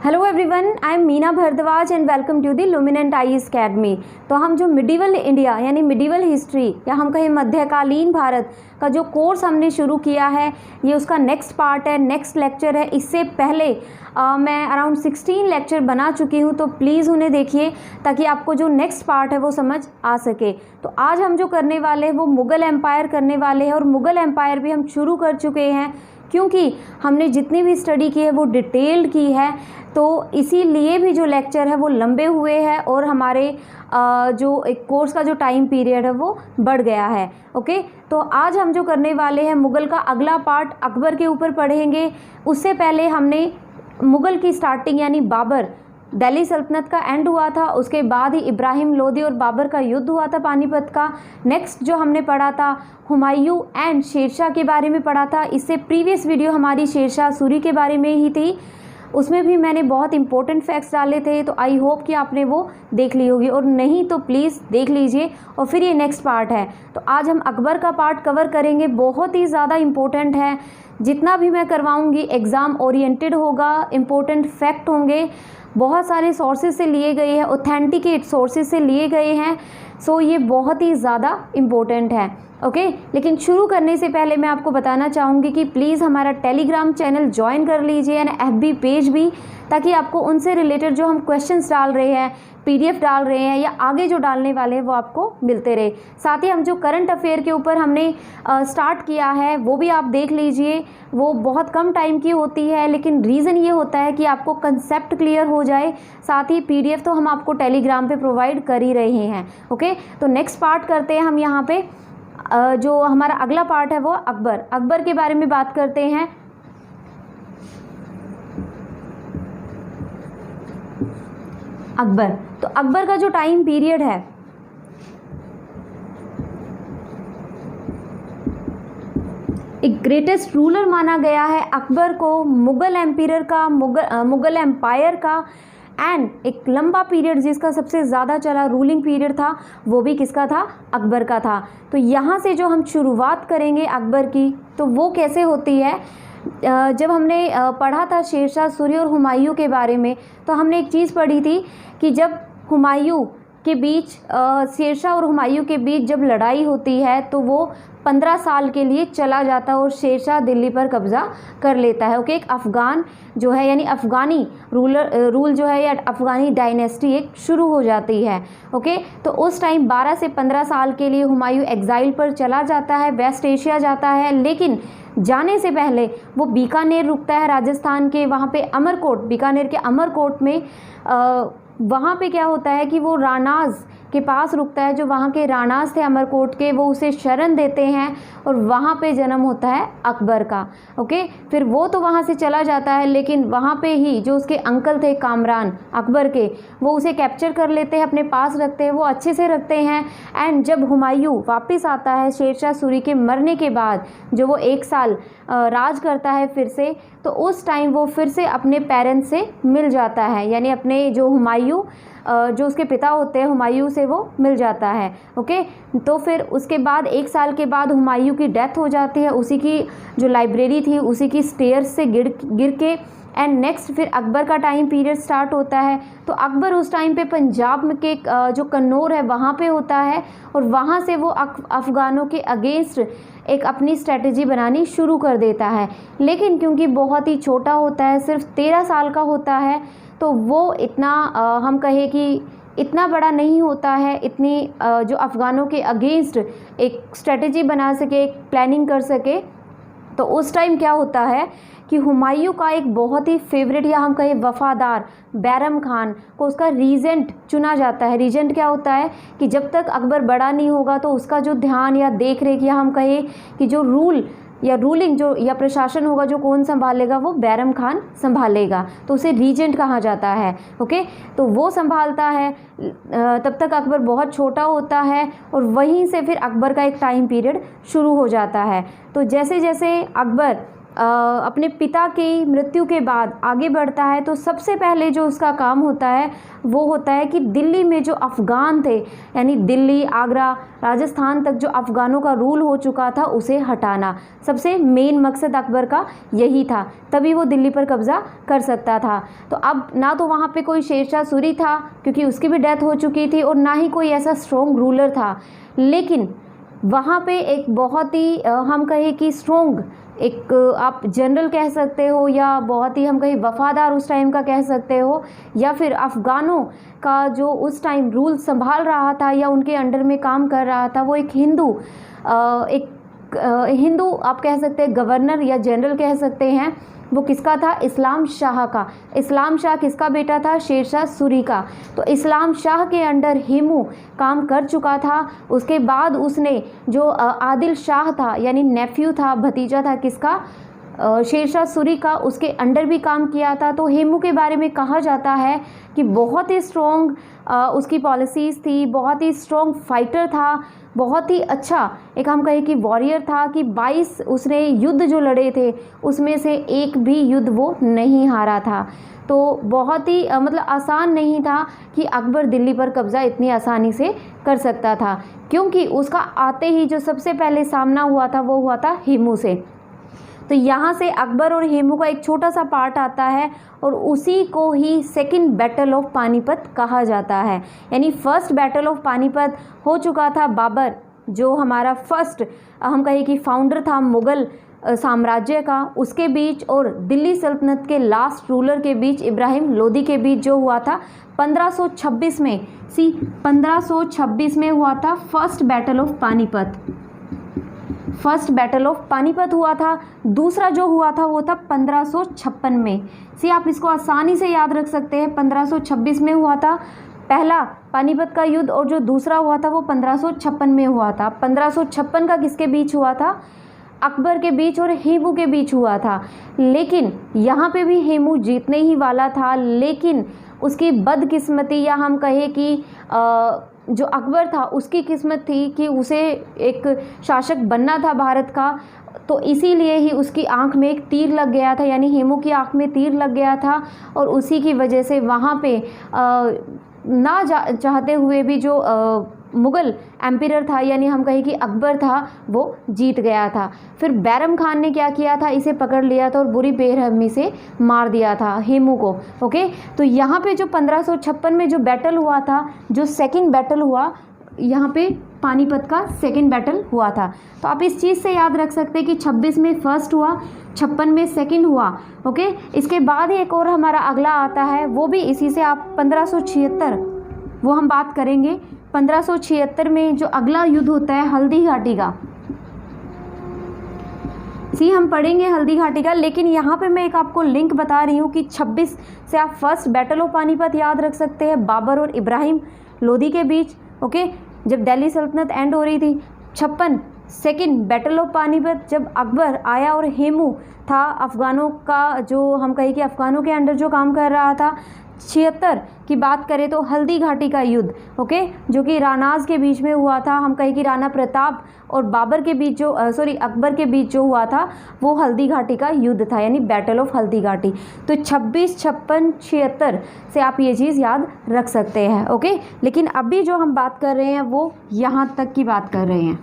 Hello everyone, I am Meena Bhardwaj and welcome to the Luminant Eyes Academy. तो हम जो medieval India यानी medieval history या हम कहें मध्यकालीन भारत का जो कोर्स हमने शुरू किया है, ये उसका नेक्स्ट पार्ट है, नेक्स्ट लेक्चर है। इससे पहले मैं अराउंड 16 लेक्चर बना चुकी हूँ, तो प्लीज़ उन्हें देखिए ताकि आपको जो नेक्स्ट पार्ट है वो समझ आ सके। तो आज हम जो करने वाले हैं वो मुग़ल एम्पायर करने वाले हैं, और मुग़ल एम्पायर भी हम शुरू कर चुके हैं क्योंकि हमने जितनी भी स्टडी की है वो डिटेल्ड की है। तो इसीलिए भी जो लेक्चर है वो लंबे हुए हैं और हमारे जो एक कोर्स का जो टाइम पीरियड है वो बढ़ गया है। ओके, तो आज हम जो करने वाले हैं मुग़ल का अगला पार्ट अकबर के ऊपर पढ़ेंगे। उससे पहले हमने मुग़ल की स्टार्टिंग यानी बाबर, दिल्ली सल्तनत का एंड हुआ था, उसके बाद ही इब्राहिम लोदी और बाबर का युद्ध हुआ था पानीपत का। नेक्स्ट जो हमने पढ़ा था हुमायूं एंड शेरशाह के बारे में पढ़ा था। इससे प्रीवियस वीडियो हमारी शेरशाह सूरी के बारे में ही थी, उसमें भी मैंने बहुत इंपॉर्टेंट फैक्ट्स डाले थे। तो आई होप कि आपने वो देख ली होगी, और नहीं तो प्लीज़ देख लीजिए। और फिर ये नेक्स्ट पार्ट है, तो आज हम अकबर का पार्ट कवर करेंगे। बहुत ही ज़्यादा इम्पोर्टेंट है, जितना भी मैं करवाऊँगी एग्ज़ाम ओरिएंटेड होगा, इम्पोर्टेंट फैक्ट होंगे, बहुत सारे सोर्सेज से लिए गए हैं, ऑथेंटिकेट सोर्सेज से लिए गए हैं। सो ये बहुत ही ज़्यादा इम्पोर्टेंट है। ओके, लेकिन शुरू करने से पहले मैं आपको बताना चाहूँगी कि प्लीज़ हमारा टेलीग्राम चैनल ज्वाइन कर लीजिए एंड FB पेज भी, ताकि आपको उनसे रिलेटेड जो हम क्वेश्चंस डाल रहे हैं, PDF डाल रहे हैं या आगे जो डालने वाले हैं वो आपको मिलते रहे। साथ ही हम जो करंट अफेयर के ऊपर हमने स्टार्ट किया है वो भी आप देख लीजिए। वो बहुत कम टाइम की होती है, लेकिन रीज़न ये होता है कि आपको कंसेप्ट क्लियर हो जाए। साथ ही PDF तो हम आपको टेलीग्राम पे प्रोवाइड कर ही रहे हैं। ओके, तो नेक्स्ट पार्ट करते हैं हम यहाँ पे। जो हमारा अगला पार्ट है वो अकबर के बारे में बात करते हैं। अकबर, तो अकबर का जो टाइम पीरियड है एक ग्रेटेस्ट रूलर माना गया है अकबर को, मुग़ल एम्पायर का, मुग़ल एम्पायर का। एंड एक लंबा पीरियड जिसका सबसे ज़्यादा चला रूलिंग पीरियड था वो भी किसका था? अकबर का था। तो यहाँ से जो हम शुरुआत करेंगे अकबर की, तो वो कैसे होती है? जब हमने पढ़ा था शेरशाह सूरी और हुमायूं के बारे में, तो हमने एक चीज़ पढ़ी थी कि जब हुमायूं के बीच शेरशाह और हुमायूं के बीच जब लड़ाई होती है तो वो 15 साल के लिए चला जाता है और शेरशाह दिल्ली पर कब्ज़ा कर लेता है। ओके, एक अफ़गान जो है यानी अफ़गानी रूल जो है या अफ़गानी डायनेस्टी एक शुरू हो जाती है। ओके, तो उस टाइम 12 से 15 साल के लिए हुमायूं एग्ज़ाइल पर चला जाता है, वेस्ट एशिया जाता है। लेकिन जाने से पहले वो बीकानेर रुकता है राजस्थान के, वहाँ पे अमरकोट, बीकानेर के अमरकोट में वहाँ पे क्या होता है कि वो राणाज़ के पास रुकता है। जो वहाँ के राणाज़ थे अमरकोट के, वो उसे शरण देते हैं और वहाँ पे जन्म होता है अकबर का। ओके, फिर वो तो वहाँ से चला जाता है, लेकिन वहाँ पे ही जो उसके अंकल थे कामरान अकबर के, वो उसे कैप्चर कर लेते हैं, अपने पास रखते हैं, वो अच्छे से रखते हैं। एंड जब हुमायूं वापस आता है शेरशाह सूरी के मरने के बाद, जो वो 1 साल राज करता है फिर से, तो उस टाइम वो फिर से अपने पेरेंट्स से मिल जाता है, यानी अपने जो हुमायूं जो उसके पिता होते हैं हुमायूं से वो मिल जाता है। ओके, तो फिर उसके बाद 1 साल के बाद हुमायूं की डेथ हो जाती है, उसी की जो लाइब्रेरी थी उसी की स्टेयर्स से गिर के। एंड नेक्स्ट फिर अकबर का टाइम पीरियड स्टार्ट होता है। तो अकबर उस टाइम पे पंजाब में के जो कन्नौर है वहाँ पे होता है, और वहाँ से वो अफ़गानों के अगेंस्ट एक अपनी स्ट्रेटजी बनानी शुरू कर देता है। लेकिन क्योंकि बहुत ही छोटा होता है, सिर्फ 13 साल का होता है, तो वो इतना हम कहें कि इतना बड़ा नहीं होता है, इतनी जो अफ़गानों के अगेंस्ट एक स्ट्रेटजी बना सके, एक प्लानिंग कर सके। तो उस टाइम क्या होता है कि हुमायूं का एक बहुत ही फेवरेट या हम कहें वफ़ादार बैरम खान को उसका रीजेंट चुना जाता है। रीजेंट क्या होता है कि जब तक अकबर बड़ा नहीं होगा तो उसका जो ध्यान या देख रेख या हम कहें कि जो रूल या रूलिंग जो या प्रशासन होगा, जो कौन संभालेगा, वो बैरम खान संभालेगा। तो उसे रीजेंट कहा जाता है। ओके, तो वो संभालता है। तब तक अकबर बहुत छोटा होता है और वहीं से फिर अकबर का एक टाइम पीरियड शुरू हो जाता है। तो जैसे जैसे अकबर अपने पिता की मृत्यु के बाद आगे बढ़ता है, तो सबसे पहले जो उसका काम होता है वो होता है कि दिल्ली में जो अफ़गान थे, यानी दिल्ली, आगरा, राजस्थान तक जो अफ़गानों का रूल हो चुका था उसे हटाना। सबसे मेन मकसद अकबर का यही था, तभी वो दिल्ली पर कब्ज़ा कर सकता था। तो अब ना तो वहाँ पे कोई शेरशाह सूरी था क्योंकि उसकी भी डेथ हो चुकी थी, और ना ही कोई ऐसा स्ट्रॉन्ग रूलर था, लेकिन वहाँ पे एक बहुत ही हम कहें कि स्ट्रॉन्ग, एक आप जनरल कह सकते हो, या बहुत ही हम कहीं वफ़ादार उस टाइम का कह सकते हो, या फिर अफ़गानों का जो उस टाइम रूल संभाल रहा था या उनके अंडर में काम कर रहा था, वो एक हिंदू आप कह सकते हैं, गवर्नर या जनरल कह सकते हैं। वो किसका था? इस्लाम शाह का। इस्लाम शाह किसका बेटा था? शेरशाह सूरी का। तो इस्लाम शाह के अंडर हेमू काम कर चुका था। उसके बाद उसने जो आदिल शाह था, यानी नेफ्यू था, भतीजा था किसका? शेरशाह सूरी का, उसके अंडर भी काम किया था। तो हेमू के बारे में कहा जाता है कि बहुत ही स्ट्रॉन्ग उसकी पॉलिसीज़ थी, बहुत ही स्ट्रॉन्ग फाइटर था, बहुत ही अच्छा एक हम कहें कि वॉरियर था, कि 22 उसने युद्ध जो लड़े थे उसमें से एक भी युद्ध वो नहीं हारा था। तो बहुत ही मतलब आसान नहीं था कि अकबर दिल्ली पर कब्ज़ा इतनी आसानी से कर सकता था, क्योंकि उसका आते ही जो सबसे पहले सामना हुआ था वो हुआ था हेमू से। तो यहाँ से अकबर और हेमू का एक छोटा सा पार्ट आता है, और उसी को ही सेकंड बैटल ऑफ पानीपत कहा जाता है। यानी फर्स्ट बैटल ऑफ पानीपत हो चुका था बाबर, जो हमारा फर्स्ट हम कहें कि फाउंडर था मुग़ल साम्राज्य का, उसके बीच, और दिल्ली सल्तनत के लास्ट रूलर के बीच, इब्राहिम लोदी के बीच जो हुआ था 1526 में। 1526 में हुआ था first battle of Panipat. First battle of Panipat हुआ था। दूसरा जो हुआ था वो था 1556 में। आप इसको आसानी से याद रख सकते हैं, 1526 में हुआ था पहला पानीपत का युद्ध, और जो दूसरा हुआ था वो 1556 में हुआ था। 1556 का किसके बीच हुआ था? अकबर के बीच और हेमू के बीच हुआ था। लेकिन यहाँ पे भी हेमू जीतने ही वाला था, लेकिन उसकी बदकिस्मती, या हम कहें कि जो अकबर था उसकी किस्मत थी कि उसे एक शासक बनना था भारत का, तो इसीलिए ही उसकी आंख में एक तीर लग गया था, यानी हेमू की आंख में तीर लग गया था, और उसी की वजह से वहाँ पे चाहते हुए भी जो मुग़ल एम्पियर था, यानी हम कहें कि अकबर था, वो जीत गया था। फिर बैरम खान ने क्या किया था? इसे पकड़ लिया था और बुरी बेरहमी से मार दिया था हेमू को। ओके, तो यहाँ पे जो 1556 में जो बैटल हुआ था, जो सेकंड बैटल हुआ, यहाँ पे पानीपत का सेकंड बैटल हुआ था। तो आप इस चीज़ से याद रख सकते हैं कि 26 में फर्स्ट हुआ, 56 में सेकंड हुआ। ओके, इसके बाद ही एक और हमारा अगला आता है, वो भी इसी से आप 1576 वो हम बात करेंगे। 1576 में जो अगला युद्ध होता है हल्दी घाटी का, हम पढ़ेंगे हल्दी घाटी का। लेकिन यहाँ पे मैं एक आपको लिंक बता रही हूँ कि 26 से आप फर्स्ट बैटल ऑफ पानीपत याद रख सकते हैं, बाबर और इब्राहिम लोदी के बीच। ओके, जब दिल्ली सल्तनत एंड हो रही थी। 56 सेकंड बैटल ऑफ पानीपत, जब अकबर आया और हेमू था अफ़गानों का, जो हम कहें कि अफ़गानों के अंडर जो काम कर रहा था। 76 की बात करें तो हल्दी घाटी का युद्ध, ओके, जो कि रानाज के बीच में हुआ था। हम कहें कि राणा प्रताप और बाबर के बीच जो अकबर के बीच जो हुआ था वो हल्दी घाटी का युद्ध था, यानी बैटल ऑफ हल्दी घाटी। तो 26, 56, 76 से आप ये चीज़ याद रख सकते हैं। ओके, लेकिन अभी जो हम बात कर रहे हैं वो यहाँ तक की बात कर रहे हैं,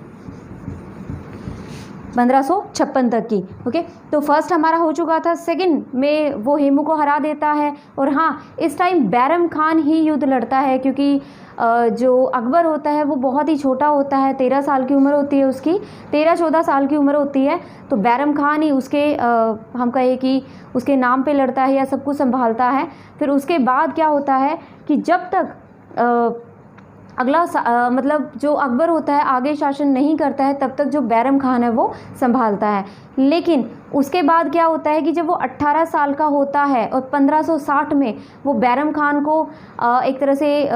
1556 तक की। ओके, तो फर्स्ट हमारा हो चुका था, सेकंड में वो हेमू को हरा देता है। और हाँ, इस टाइम बैरम खान ही युद्ध लड़ता है, क्योंकि जो अकबर होता है वो बहुत ही छोटा होता है, 13 साल की उम्र होती है उसकी, 13-14 साल की उम्र होती है। तो बैरम खान ही उसके हम कहें कि उसके नाम पे लड़ता है या सब कुछ संभालता है। फिर उसके बाद क्या होता है कि जब तक अगला मतलब जो अकबर होता है आगे शासन नहीं करता है, तब तक जो बैरम खान है वो संभालता है। लेकिन उसके बाद क्या होता है कि जब वो 18 साल का होता है और 1560 में वो बैरम खान को एक तरह से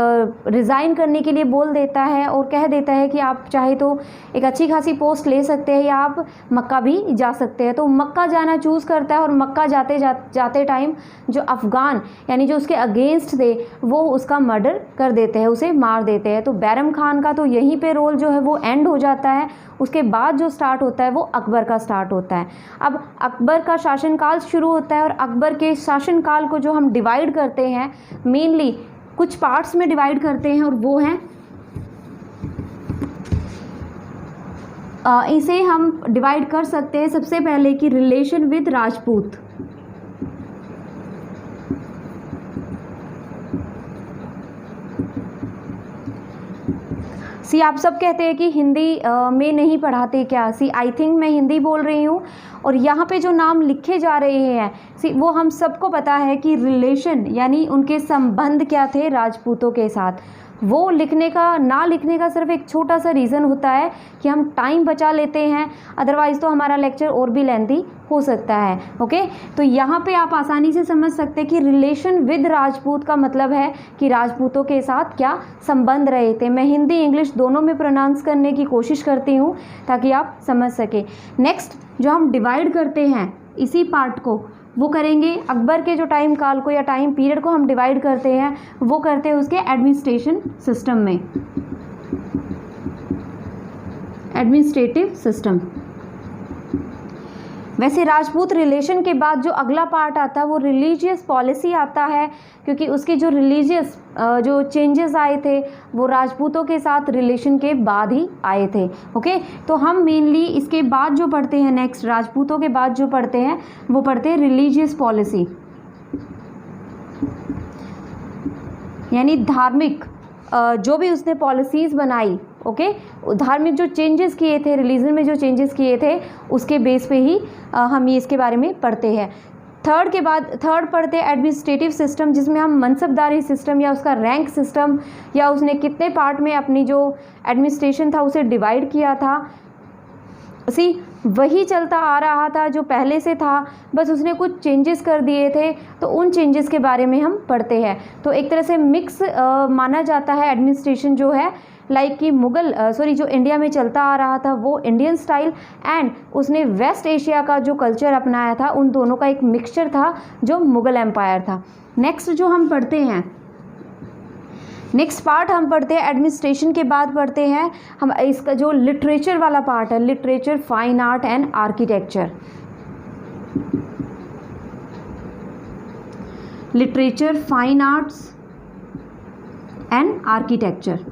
रिज़ाइन करने के लिए बोल देता है और कह देता है कि आप चाहे तो एक अच्छी खासी पोस्ट ले सकते हैं या आप मक्का भी जा सकते हैं। तो मक्का जाना चूज़ करता है, और मक्का जाते टाइम जो अफ़गान यानी जो उसके अगेंस्ट थे वो उसका मर्डर कर देते हैं, उसे मार देते हैं। तो बैरम खान का तो यहीं पे रोल जो है वो एंड हो जाता है। उसके बाद जो स्टार्ट होता है वो अकबर का स्टार्ट होता है। अब अकबर का शासनकाल शुरू होता है और अकबर के शासनकाल को जो हम डिवाइड करते हैं मेनली कुछ पार्ट्स में डिवाइड करते हैं, और वो हैं इसे हम डिवाइड कर सकते हैं सबसे पहले कि रिलेशन विद राजपूत। सी आप सब कहते हैं कि हिंदी में नहीं पढ़ाते क्या? सी आई थिंक मैं हिंदी बोल रही हूँ और यहाँ पे जो नाम लिखे जा रहे हैं सी वो हम सबको पता है कि रिलेशन यानी उनके संबंध क्या थे राजपूतों के साथ। वो लिखने का ना लिखने का सिर्फ एक छोटा सा रीज़न होता है कि हम टाइम बचा लेते हैं, अदरवाइज़ तो हमारा लेक्चर और भी लेंथी हो सकता है। ओके, तो यहाँ पे आप आसानी से समझ सकते हैं कि रिलेशन विद राजपूत का मतलब है कि राजपूतों के साथ क्या संबंध रहे थे। मैं हिंदी इंग्लिश दोनों में प्रोनाउंस करने की कोशिश करती हूँ ताकि आप समझ सकें। नेक्स्ट जो हम डिवाइड करते हैं इसी पार्ट को वो करेंगे अकबर के जो टाइम काल को या टाइम पीरियड को हम डिवाइड करते हैं वो करते हैं उसके एडमिनिस्ट्रेशन सिस्टम में, एडमिनिस्ट्रेटिव सिस्टम। वैसे राजपूत रिलेशन के बाद जो अगला पार्ट आता है वो रिलीजियस पॉलिसी आता है, क्योंकि उसके जो रिलीजियस जो चेंजेस आए थे वो राजपूतों के साथ रिलेशन के बाद ही आए थे। ओके, तो हम मेनली इसके बाद जो पढ़ते हैं नेक्स्ट राजपूतों के बाद जो पढ़ते हैं वो पढ़ते हैं रिलीजियस पॉलिसी, यानी धार्मिक जो भी उसने पॉलिसीज़ बनाई। ओके, धार्मिक जो चेंजेस किए थे, रिलीजन में जो चेंजेस किए थे उसके बेस पे ही हम ये इसके बारे में पढ़ते हैं। थर्ड के बाद थर्ड पढ़ते हैं एडमिनिस्ट्रेटिव सिस्टम, जिसमें हम मनसबदारी सिस्टम या उसका रैंक सिस्टम या उसने कितने पार्ट में अपनी जो एडमिनिस्ट्रेशन था उसे डिवाइड किया था, वही चलता आ रहा था जो पहले से था, बस उसने कुछ चेंजेस कर दिए थे, तो उन चेंजेस के बारे में हम पढ़ते हैं। तो एक तरह से मिक्स माना जाता है एडमिनिस्ट्रेशन जो है, लाइक कि मुग़ल जो इंडिया में चलता आ रहा था वो इंडियन स्टाइल, एंड उसने वेस्ट एशिया का जो कल्चर अपनाया था, उन दोनों का एक मिक्सचर था जो मुग़ल एम्पायर था। नेक्स्ट जो हम पढ़ते हैं नेक्स्ट पार्ट हम पढ़ते हैं एडमिनिस्ट्रेशन के बाद पढ़ते हैं हम इसका जो लिटरेचर वाला पार्ट है, literature, fine art and architecture. Literature, fine arts and architecture.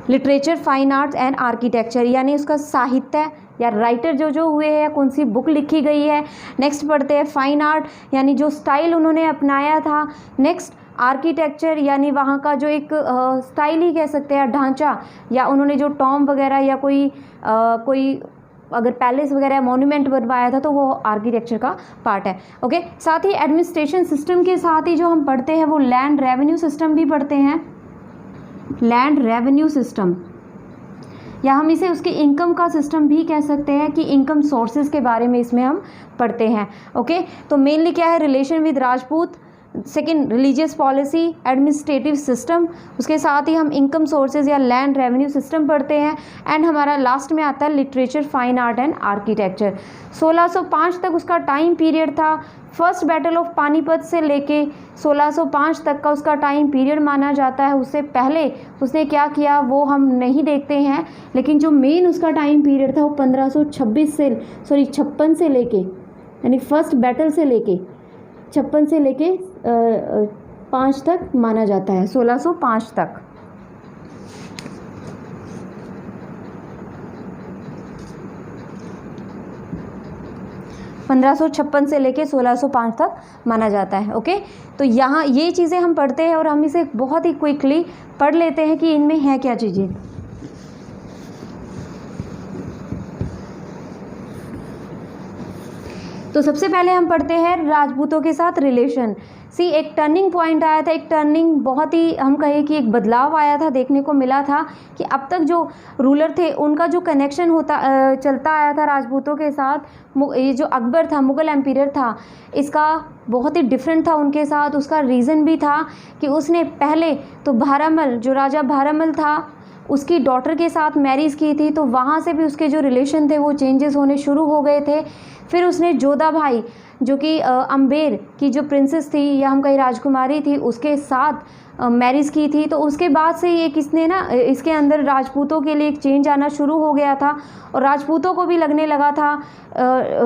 Literature, fine arts and architecture यानी उसका साहित्य या राइटर जो हुए हैं, कौन सी बुक लिखी गई है। नेक्स्ट पढ़ते हैं फाइन आर्ट यानी जो स्टाइल उन्होंने अपनाया था। नेक्स्ट आर्किटेक्चर यानी वहाँ का जो एक स्टाइल ही कह सकते हैं, ढांचा, या उन्होंने जो टॉम वगैरह या कोई अगर पैलेस वगैरह मॉन्यूमेंट बनवाया था तो वो आर्किटेक्चर का पार्ट है। ओके, साथ ही एडमिनिस्ट्रेशन सिस्टम के साथ ही जो हम पढ़ते हैं वो लैंड रेवेन्यू सिस्टम भी पढ़ते हैं। लैंड रेवेन्यू सिस्टम या हम इसे उसके इनकम का सिस्टम भी कह सकते हैं कि इनकम सोर्सेज के बारे में इसमें हम पढ़ते हैं। ओके, तो मेनली क्या है, relation with Rajput, second religious policy, administrative system, उसके साथ ही हम इनकम सोर्सेज या लैंड रेवेन्यू सिस्टम पढ़ते हैं, एंड हमारा लास्ट में आता है literature, fine art and architecture. 1605 तक उसका टाइम पीरियड था। फर्स्ट बैटल ऑफ पानीपत से लेके 1605 तक का उसका टाइम पीरियड माना जाता है। उससे पहले उसने क्या किया वो हम नहीं देखते हैं, लेकिन जो मेन उसका टाइम पीरियड था वो 56 से लेके यानी फर्स्ट बैटल से लेके 56 से लेके 5 तक माना जाता है, 1605 तक। से लेके 1605 तक माना जाता है। ओके, तो यहाँ ये चीज़ें हम पढ़ते हैं और हम इसे बहुत ही क्विकली पढ़ लेते हैं कि इनमें है क्या चीज़ें। तो सबसे पहले हम पढ़ते हैं राजपूतों के साथ रिलेशन। एक टर्निंग पॉइंट आया था, एक टर्निंग बहुत ही हम कहें कि एक बदलाव आया था, देखने को मिला था कि अब तक जो रूलर थे उनका जो कनेक्शन चलता आया था राजपूतों के साथ, ये जो अकबर था, मुग़ल एम्पायर था, इसका बहुत ही डिफरेंट था उनके साथ। उसका रीज़न भी था कि उसने पहले तो भारमल, जो राजा भारमल था, उसकी डॉटर के साथ मैरिज की थी, तो वहाँ से भी उसके जो रिलेशन थे वो चेंजेस होने शुरू हो गए थे। फिर उसने जोधा भाई जो कि अम्बेर की जो प्रिंसेस थी या हम कहीं राजकुमारी थी, उसके साथ मैरिज की थी। तो उसके बाद से ये किसने ना इसके अंदर राजपूतों के लिए एक चेंज आना शुरू हो गया था और राजपूतों को भी लगने लगा था,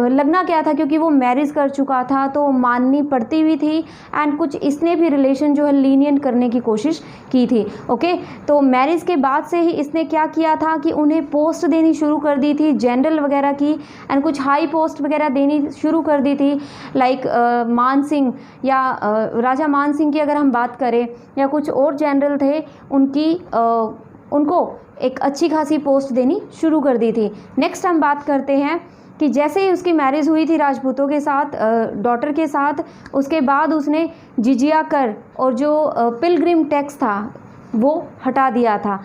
लगना क्या था, क्योंकि वो मैरिज कर चुका था तो माननी पड़ती भी थी। एंड कुछ इसने भी रिलेशन जो है लीनियंट करने की कोशिश की थी। ओके, तो मैरिज के बाद से ही इसने क्या किया था कि उन्हें पोस्ट देनी शुरू कर दी थी जनरल वगैरह की, एंड कुछ हाई पोस्ट वगैरह देनी शुरू कर दी थी। लाइक मान सिंह या राजा मान सिंह की अगर हम बात करें, या कुछ और जनरल थे उनकी उनको एक अच्छी खासी पोस्ट देनी शुरू कर दी थी। नेक्स्ट हम बात करते हैं कि जैसे ही उसकी मैरिज हुई थी राजपूतों के साथ, डॉटर के साथ, उसके बाद उसने जिजिया कर और जो पिलग्रिम टैक्स था वो हटा दिया था।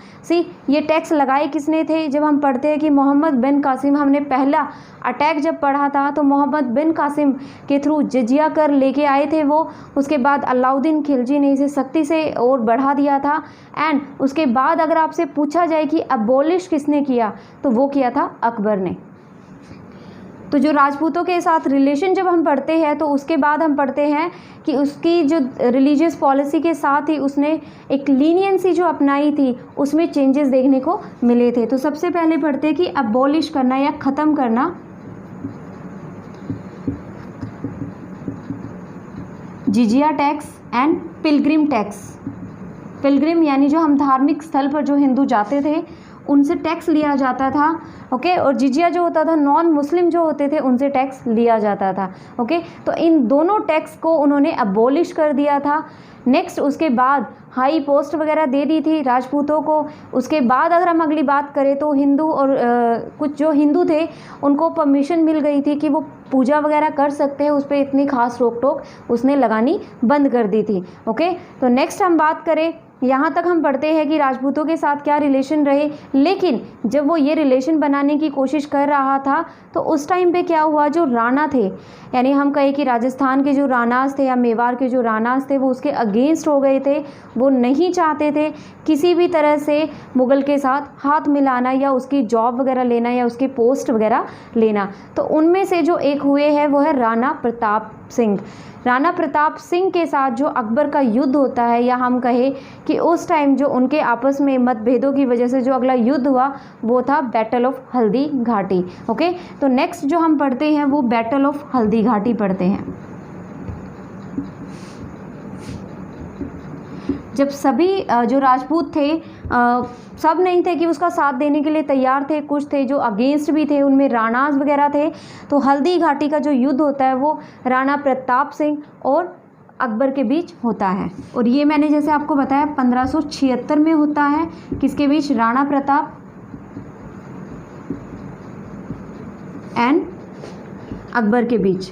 ये टैक्स लगाए किसने थे? जब हम पढ़ते हैं कि मोहम्मद बिन कासिम, हमने पहला अटैक जब पढ़ा था तो मोहम्मद बिन कासिम के थ्रू जिजिया कर लेके आए थे वो। उसके बाद अलाउद्दीन खिलजी ने इसे सख्ती से और बढ़ा दिया था। एंड उसके बाद अगर आपसे पूछा जाए कि अबॉलिश किसने किया, तो वो किया था अकबर ने। तो जो राजपूतों के साथ रिलेशन जब हम पढ़ते हैं तो उसके बाद हम पढ़ते हैं कि उसकी जो रिलीजियस पॉलिसी के साथ ही उसने एक लीनियंसी जो अपनाई थी उसमें चेंजेस देखने को मिले थे। तो सबसे पहले पढ़ते हैं कि अबॉलिश करना या ख़त्म करना जिजिया tax and pilgrim tax. Pilgrim यानी जो हम धार्मिक स्थल पर जो हिंदू जाते थे उनसे टैक्स लिया जाता था। ओके, और जिजिया जो होता था नॉन मुस्लिम जो होते थे उनसे टैक्स लिया जाता था। ओके, तो इन दोनों टैक्स को उन्होंने अबॉलिश कर दिया था। नेक्स्ट उसके बाद हाई पोस्ट वगैरह दे दी थी राजपूतों को। उसके बाद अगर हम अगली बात करें तो हिंदू और कुछ जो हिंदू थे उनको परमिशन मिल गई थी कि वो पूजा वगैरह कर सकते हैं, उस पर इतनी खास रोक टोक उसने लगानी बंद कर दी थी। ओके, तो नेक्स्ट हम बात करें, यहाँ तक हम पढ़ते हैं कि राजपूतों के साथ क्या रिलेशन रहे, लेकिन जब वो ये रिलेशन बनाने की कोशिश कर रहा था तो उस टाइम पे क्या हुआ, जो राणा थे, यानी हम कहें कि राजस्थान के जो राणास थे या मेवाड़ के जो राणास थे वो उसके अगेंस्ट हो गए थे। वो नहीं चाहते थे किसी भी तरह से मुग़ल के साथ हाथ मिलाना या उसकी जॉब वगैरह लेना या उसकी पोस्ट वगैरह लेना। तो उनमें से जो एक हुए हैं वो है राणा प्रताप सिंह। राणा प्रताप सिंह के साथ जो अकबर का युद्ध होता है, या हम कहें कि उस टाइम जो उनके आपस में मतभेदों की वजह से जो अगला युद्ध हुआ वो था battle of Haldi Ghati. Okay, तो नेक्स्ट जो हम पढ़ते हैं वो बैटल ऑफ हल्दी घाटी पढ़ते हैं। जब सभी जो राजपूत थे सब नहीं थे कि उसका साथ देने के लिए तैयार थे, कुछ थे जो अगेंस्ट भी थे, उनमें राणास वगैरह थे। तो हल्दी घाटी का जो युद्ध होता है वो राणा प्रताप सिंह और अकबर के बीच होता है। और ये मैंने जैसे आपको बताया 1576 में होता है। किसके बीच? राणा प्रताप एंड अकबर के बीच।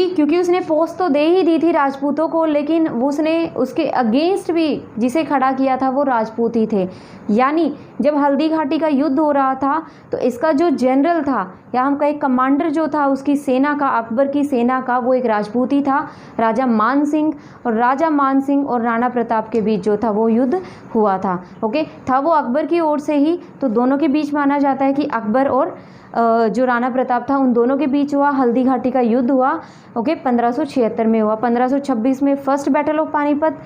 क्योंकि उसने पोस्ट तो दे ही दी थी राजपूतों को, लेकिन उसने उसके अगेंस्ट भी जिसे खड़ा किया था वो राजपूत ही थे। यानी जब हल्दी घाटी का युद्ध हो रहा था तो इसका जो जनरल था या हम कहें कमांडर जो था उसकी सेना का, अकबर की सेना का, वो एक राजपूत ही था, राजा मान सिंह। और राजा मान सिंह और राणा प्रताप के बीच जो था वो युद्ध हुआ था। ओके, था वो अकबर की ओर से ही, तो दोनों के बीच माना जाता है कि अकबर और जो राणा प्रताप था उन दोनों के बीच हुआ हल्दी घाटी का युद्ध हुआ। ओके, 1576 में हुआ। 1526 में फर्स्ट बैटल ऑफ पानीपत,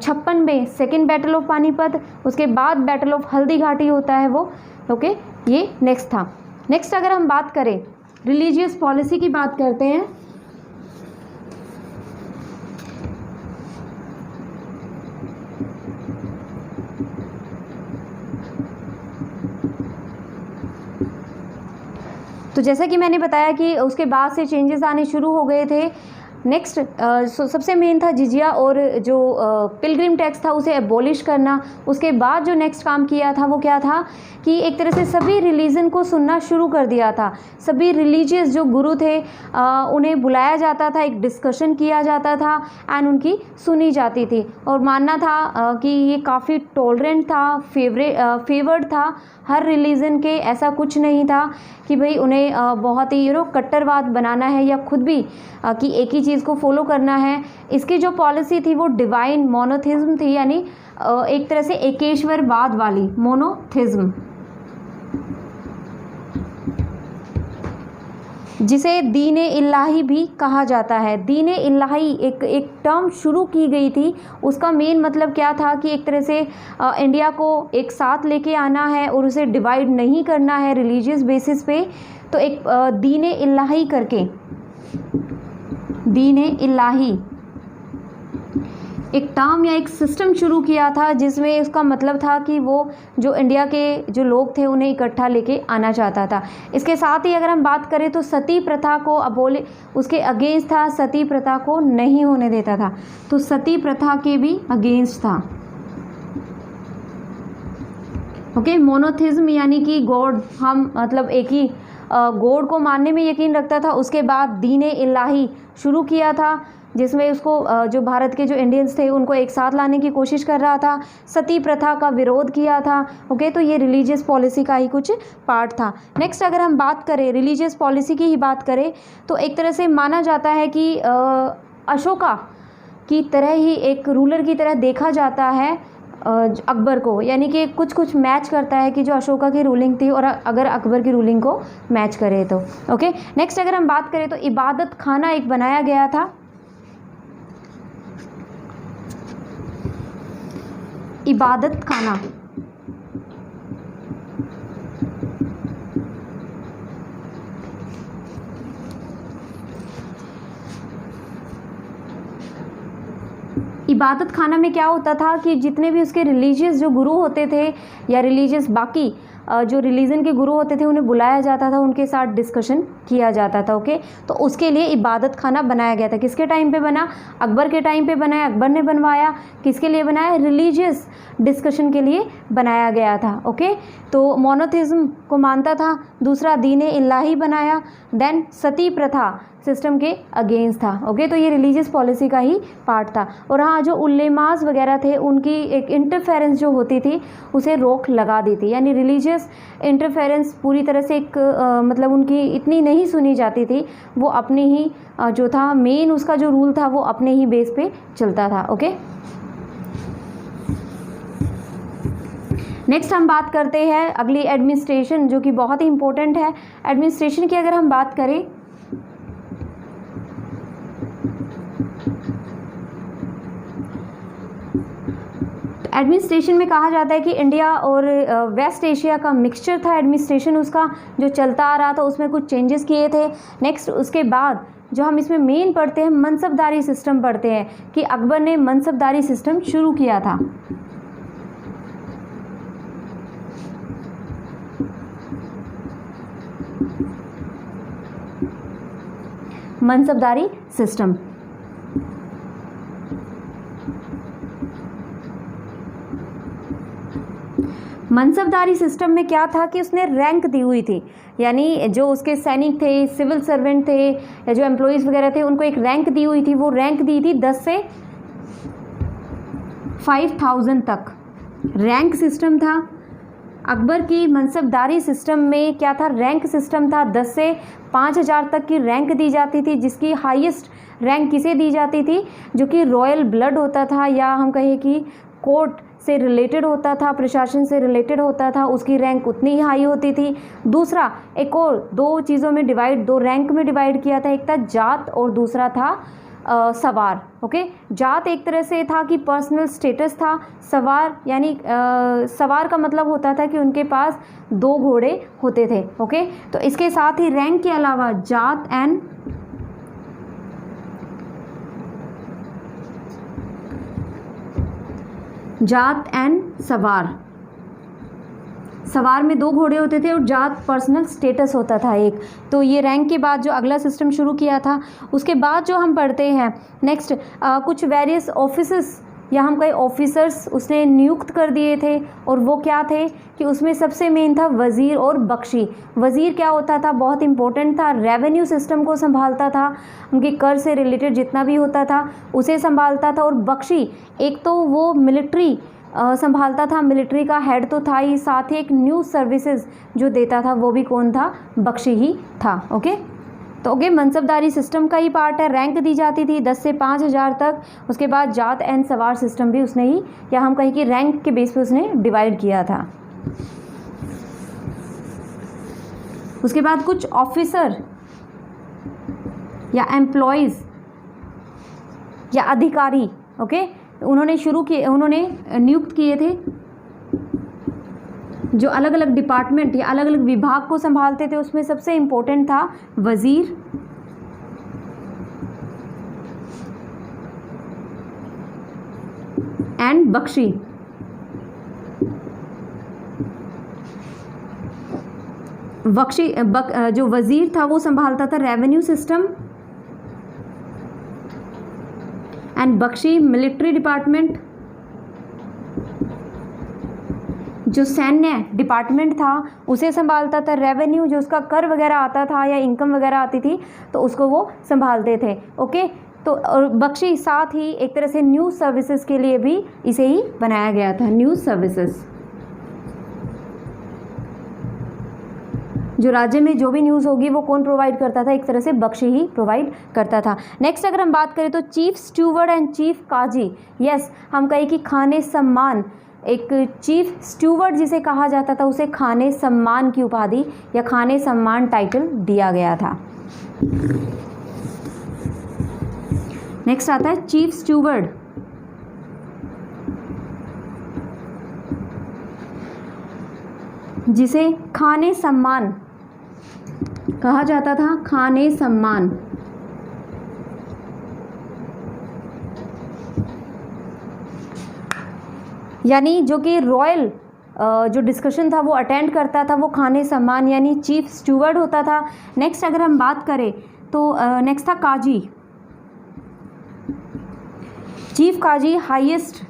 56 में सेकंड बैटल ऑफ पानीपत, उसके बाद बैटल ऑफ हल्दी घाटी होता है वो। ओके, ये नेक्स्ट था। नेक्स्ट अगर हम बात करें रिलीजियस पॉलिसी की बात करते हैं। तो जैसा कि मैंने बताया कि उसके बाद से चेंजेस आने शुरू हो गए थे। नेक्स्ट सबसे मेन था जिजिया और जो पिलग्रिम टैक्स था उसे एबॉलिश करना। उसके बाद जो नेक्स्ट काम किया था वो क्या था कि एक तरह से सभी रिलीजन को सुनना शुरू कर दिया था। सभी रिलीजियस जो गुरु थे उन्हें बुलाया जाता था, एक डिस्कशन किया जाता था एंड उनकी सुनी जाती थी। और मानना था कि ये काफ़ी टॉलरेंट था, फेवर्ड था हर रिलीजन के। ऐसा कुछ नहीं था कि भाई उन्हें बहुत ही कट्टरवाद बनाना है या खुद भी कि एक ही चीज़ को फॉलो करना है। इसकी जो पॉलिसी थी वो डिवाइन मोनोथिज्म थी, यानी एक तरह से एकेश्वरवाद वाली, मोनोथिज्म। जिसे दीन इलाही भी कहा जाता है। दीन इलाही एक टर्म शुरू की गई थी, उसका मेन मतलब क्या था कि एक तरह से इंडिया को एक साथ लेके आना है और उसे डिवाइड नहीं करना है रिलीजियस बेसिस पे। तो एक दीन इलाही करके, दीन इलाही एक टर्म या एक सिस्टम शुरू किया था, जिसमें उसका मतलब था कि वो जो इंडिया के जो लोग थे उन्हें इकट्ठा लेके आना चाहता था। इसके साथ ही अगर हम बात करें तो सती प्रथा को उसके अगेंस्ट था, सती प्रथा को नहीं होने देता था, तो सती प्रथा के भी अगेंस्ट था। ओके, मोनोथिज्म यानी कि गॉड, हम मतलब एक ही गॉड को मानने में यकीन रखता था। उसके बाद दीन इलाही शुरू किया था, जिसमें उसको जो भारत के जो इंडियंस थे उनको एक साथ लाने की कोशिश कर रहा था। सती प्रथा का विरोध किया था। ओके, तो ये रिलीजियस पॉलिसी का ही कुछ पार्ट था। नेक्स्ट अगर हम बात करें रिलीजियस पॉलिसी की ही बात करें तो एक तरह से माना जाता है कि अशोका की तरह ही एक रूलर की तरह देखा जाता है अकबर को, यानी कि कुछ मैच करता है कि जो अशोका की रूलिंग थी और अगर अकबर की रूलिंग को मैच करे तो। ओके, नेक्स्ट अगर हम बात करें तो इबादत खाना एक बनाया गया था। इबादत खाना, इबादत खाना में क्या होता था कि जितने भी उसके रिलीजियस जो गुरु होते थे या रिलीजियस बाकी जो रिलीजन के गुरु होते थे उन्हें बुलाया जाता था, उनके साथ डिस्कशन किया जाता था। ओके, तो उसके लिए इबादत खाना बनाया गया था। किसके टाइम पे बना? अकबर के टाइम पे बनाया, अकबर ने बनवाया। किसके लिए बनाया? रिलीजियस डिस्कशन के लिए बनाया गया था। ओके, तो मोनोथिज्म को मानता था। दूसरा दीन इलाही बनाया। देन सती प्रथा सिस्टम के अगेंस्ट था। ओके, तो ये रिलीजियस पॉलिसी का ही पार्ट था। और हाँ, जो उल्लेमास वगैरह थे उनकी एक इंटरफेरेंस जो होती थी उसे रोक लगा दी थी, यानी रिलीजियस इंटरफेरेंस पूरी तरह से एक मतलब उनकी इतनी नहीं सुनी जाती थी। वो अपनी ही जो था मेन उसका जो रूल था वो अपने ही बेस पे चलता था। ओके, नेक्स्ट हम बात करते हैं अगली एडमिनिस्ट्रेशन, जो कि बहुत ही इंपॉर्टेंट है। एडमिनिस्ट्रेशन की अगर हम बात करें एडमिनिस्ट्रेशन में कहा जाता है कि इंडिया और वेस्ट एशिया का मिक्सचर था एडमिनिस्ट्रेशन उसका, जो चलता आ रहा था उसमें कुछ चेंजेस किए थे। नेक्स्ट उसके बाद जो हम इसमें मेन पढ़ते हैं मनसबदारी सिस्टम पढ़ते हैं कि अकबर ने मनसबदारी सिस्टम शुरू किया था। मनसबदारी सिस्टम, मनसबदारी सिस्टम में क्या था कि उसने रैंक दी हुई थी, यानी जो उसके सैनिक थे, सिविल सर्वेंट थे या जो एम्प्लॉयज़ वगैरह थे उनको एक रैंक दी हुई थी। वो रैंक दी थी 10 से 5000 तक रैंक सिस्टम था। अकबर की मनसबदारी सिस्टम में क्या था? रैंक सिस्टम था। 10 से 5000 तक की रैंक दी जाती थी, जिसकी हाईएस्ट रैंक किसे दी जाती थी? जो कि रॉयल ब्लड होता था या हम कहें कि कोर्ट से रिलेटेड होता था, प्रशासन से रिलेटेड होता था, उसकी रैंक उतनी ही हाई होती थी। दूसरा, एक और दो चीज़ों में दो रैंक में डिवाइड किया था, एक था जात और दूसरा था सवार। ओके, जात एक तरह से था कि पर्सनल स्टेटस था। सवार यानी सवार का मतलब होता था कि उनके पास 2 घोड़े होते थे। ओके, तो इसके साथ ही रैंक के अलावा जात एंड सवार, सवार में 2 घोड़े होते थे और जात पर्सनल स्टेटस होता था एक। तो ये रैंक के बाद जो अगला सिस्टम शुरू किया था, उसके बाद जो हम पढ़ते हैं नेक्स्ट कुछ वेरियस ऑफिसर्स या हम कई ऑफिसर्स उसने नियुक्त कर दिए थे। और वो क्या थे कि उसमें सबसे मेन था वज़ीर और बख्शी। वज़ीर क्या होता था? बहुत इंपॉर्टेंट था, रेवेन्यू सिस्टम को संभालता था, उनके कर से रिलेटेड जितना भी होता था उसे संभालता था। और बख्शी एक तो वो मिलिट्री संभालता था, मिलिट्री का हेड तो था ही, साथ ही एक न्यूज़ सर्विसेज जो देता था वो भी कौन था? बख्शी ही था। ओके, तो ओके, मनसबदारी सिस्टम का ही पार्ट है। रैंक दी जाती थी 10 से 5000 तक। उसके बाद जात एंड सवार सिस्टम भी उसने ही, या हम कहें कि रैंक के बेस पे उसने डिवाइड किया था। उसके बाद कुछ ऑफिसर या एम्प्लॉयज़ या अधिकारी, ओके, उन्होंने नियुक्त किए थे जो अलग अलग डिपार्टमेंट या अलग अलग विभाग को संभालते थे। उसमें सबसे इम्पोर्टेंट था वजीर, एंड बख्शी। जो वजीर था वो संभालता था रेवेन्यू सिस्टम, एंड बख्शी मिलिट्री डिपार्टमेंट। जो सैन्य डिपार्टमेंट था उसे संभालता था, रेवेन्यू जो उसका कर वगैरह आता था या इनकम वगैरह आती थी तो उसको वो संभालते थे, ओके। तो और बख्शी साथ ही एक तरह से न्यूज़ सर्विसेज के लिए भी इसे ही बनाया गया था, न्यूज़ सर्विसेज। जो राज्य में जो भी न्यूज़ होगी वो कौन प्रोवाइड करता था, एक तरह से बख्शी ही प्रोवाइड करता था। नेक्स्ट अगर हम बात करें तो चीफ स्टूवर्ड एंड चीफ काजी। यस, हम कहें कि खाने सम्मान, एक चीफ स्टूवर्ड जिसे कहा जाता था उसे खाने सम्मान की उपाधि या खाने सम्मान टाइटल दिया गया था। नेक्स्ट आता है चीफ स्टूवर्ड। जिसे खाने सम्मान कहा जाता था, खाने सम्मान। यानी जो कि रॉयल जो डिस्कशन था वो अटेंड करता था, वो खाने सम्मान यानी चीफ स्टूवर्ड होता था। नेक्स्ट अगर हम बात करें तो नेक्स्ट था काजी। चीफ काजी हाईएस्ट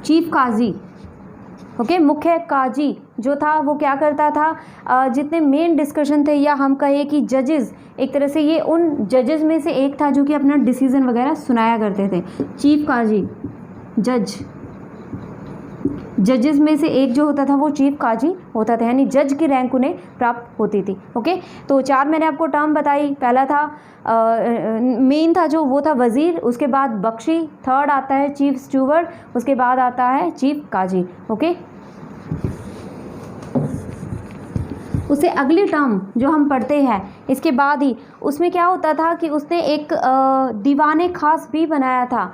चीफ काजी, ओके, मुख्य काजी जो था वो क्या करता था, जितने मेन डिस्कशन थे या हम कहें कि जजेस, एक तरह से ये उन जजेस में से एक था जो कि अपना डिसीजन वगैरह सुनाया करते थे। चीफ काजी जजेस में से एक जो होता था वो चीफ काजी होता था, यानी जज की रैंक उन्हें प्राप्त होती थी, ओके। तो चार मैंने आपको टर्म बताई। पहला था मेन था जो वो था वजीर, उसके बाद बख्शी, थर्ड आता है चीफ स्टूवर्ड, उसके बाद आता है चीफ काजी, ओके। उससे अगली टर्म जो हम पढ़ते हैं इसके बाद ही उसमें क्या होता था कि उसने एक दीवाने खास भी बनाया था।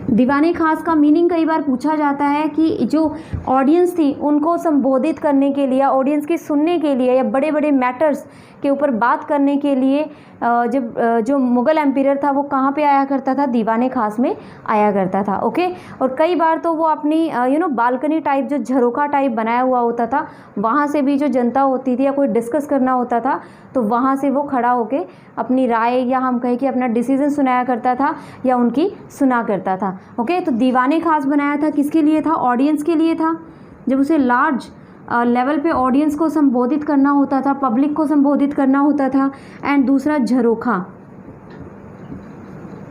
दीवाने खास का मीनिंग कई बार पूछा जाता है कि जो ऑडियंस थी उनको संबोधित करने के लिए, ऑडियंस की सुनने के लिए या बड़े बड़े मैटर्स के ऊपर बात करने के लिए जब जो मुग़ल एम्पायर था वो कहाँ पे आया करता था, दीवाने खास में आया करता था, ओके। और कई बार तो वो अपनी बालकनी टाइप जो झरोखा टाइप बनाया हुआ होता था, वहाँ से भी जो जनता होती थी या कोई डिस्कस करना होता था तो वहाँ से वो खड़ा होके अपनी राय या हम कहें कि अपना डिसीजन सुनाया करता था या उनकी सुना करता था, ओके। तो दीवाने खास बनाया था किसके लिए था, ऑडियंस के लिए था। जब उसे लार्ज लेवल पे ऑडियंस को संबोधित करना होता था, पब्लिक को संबोधित करना होता था। एंड दूसरा झरोखा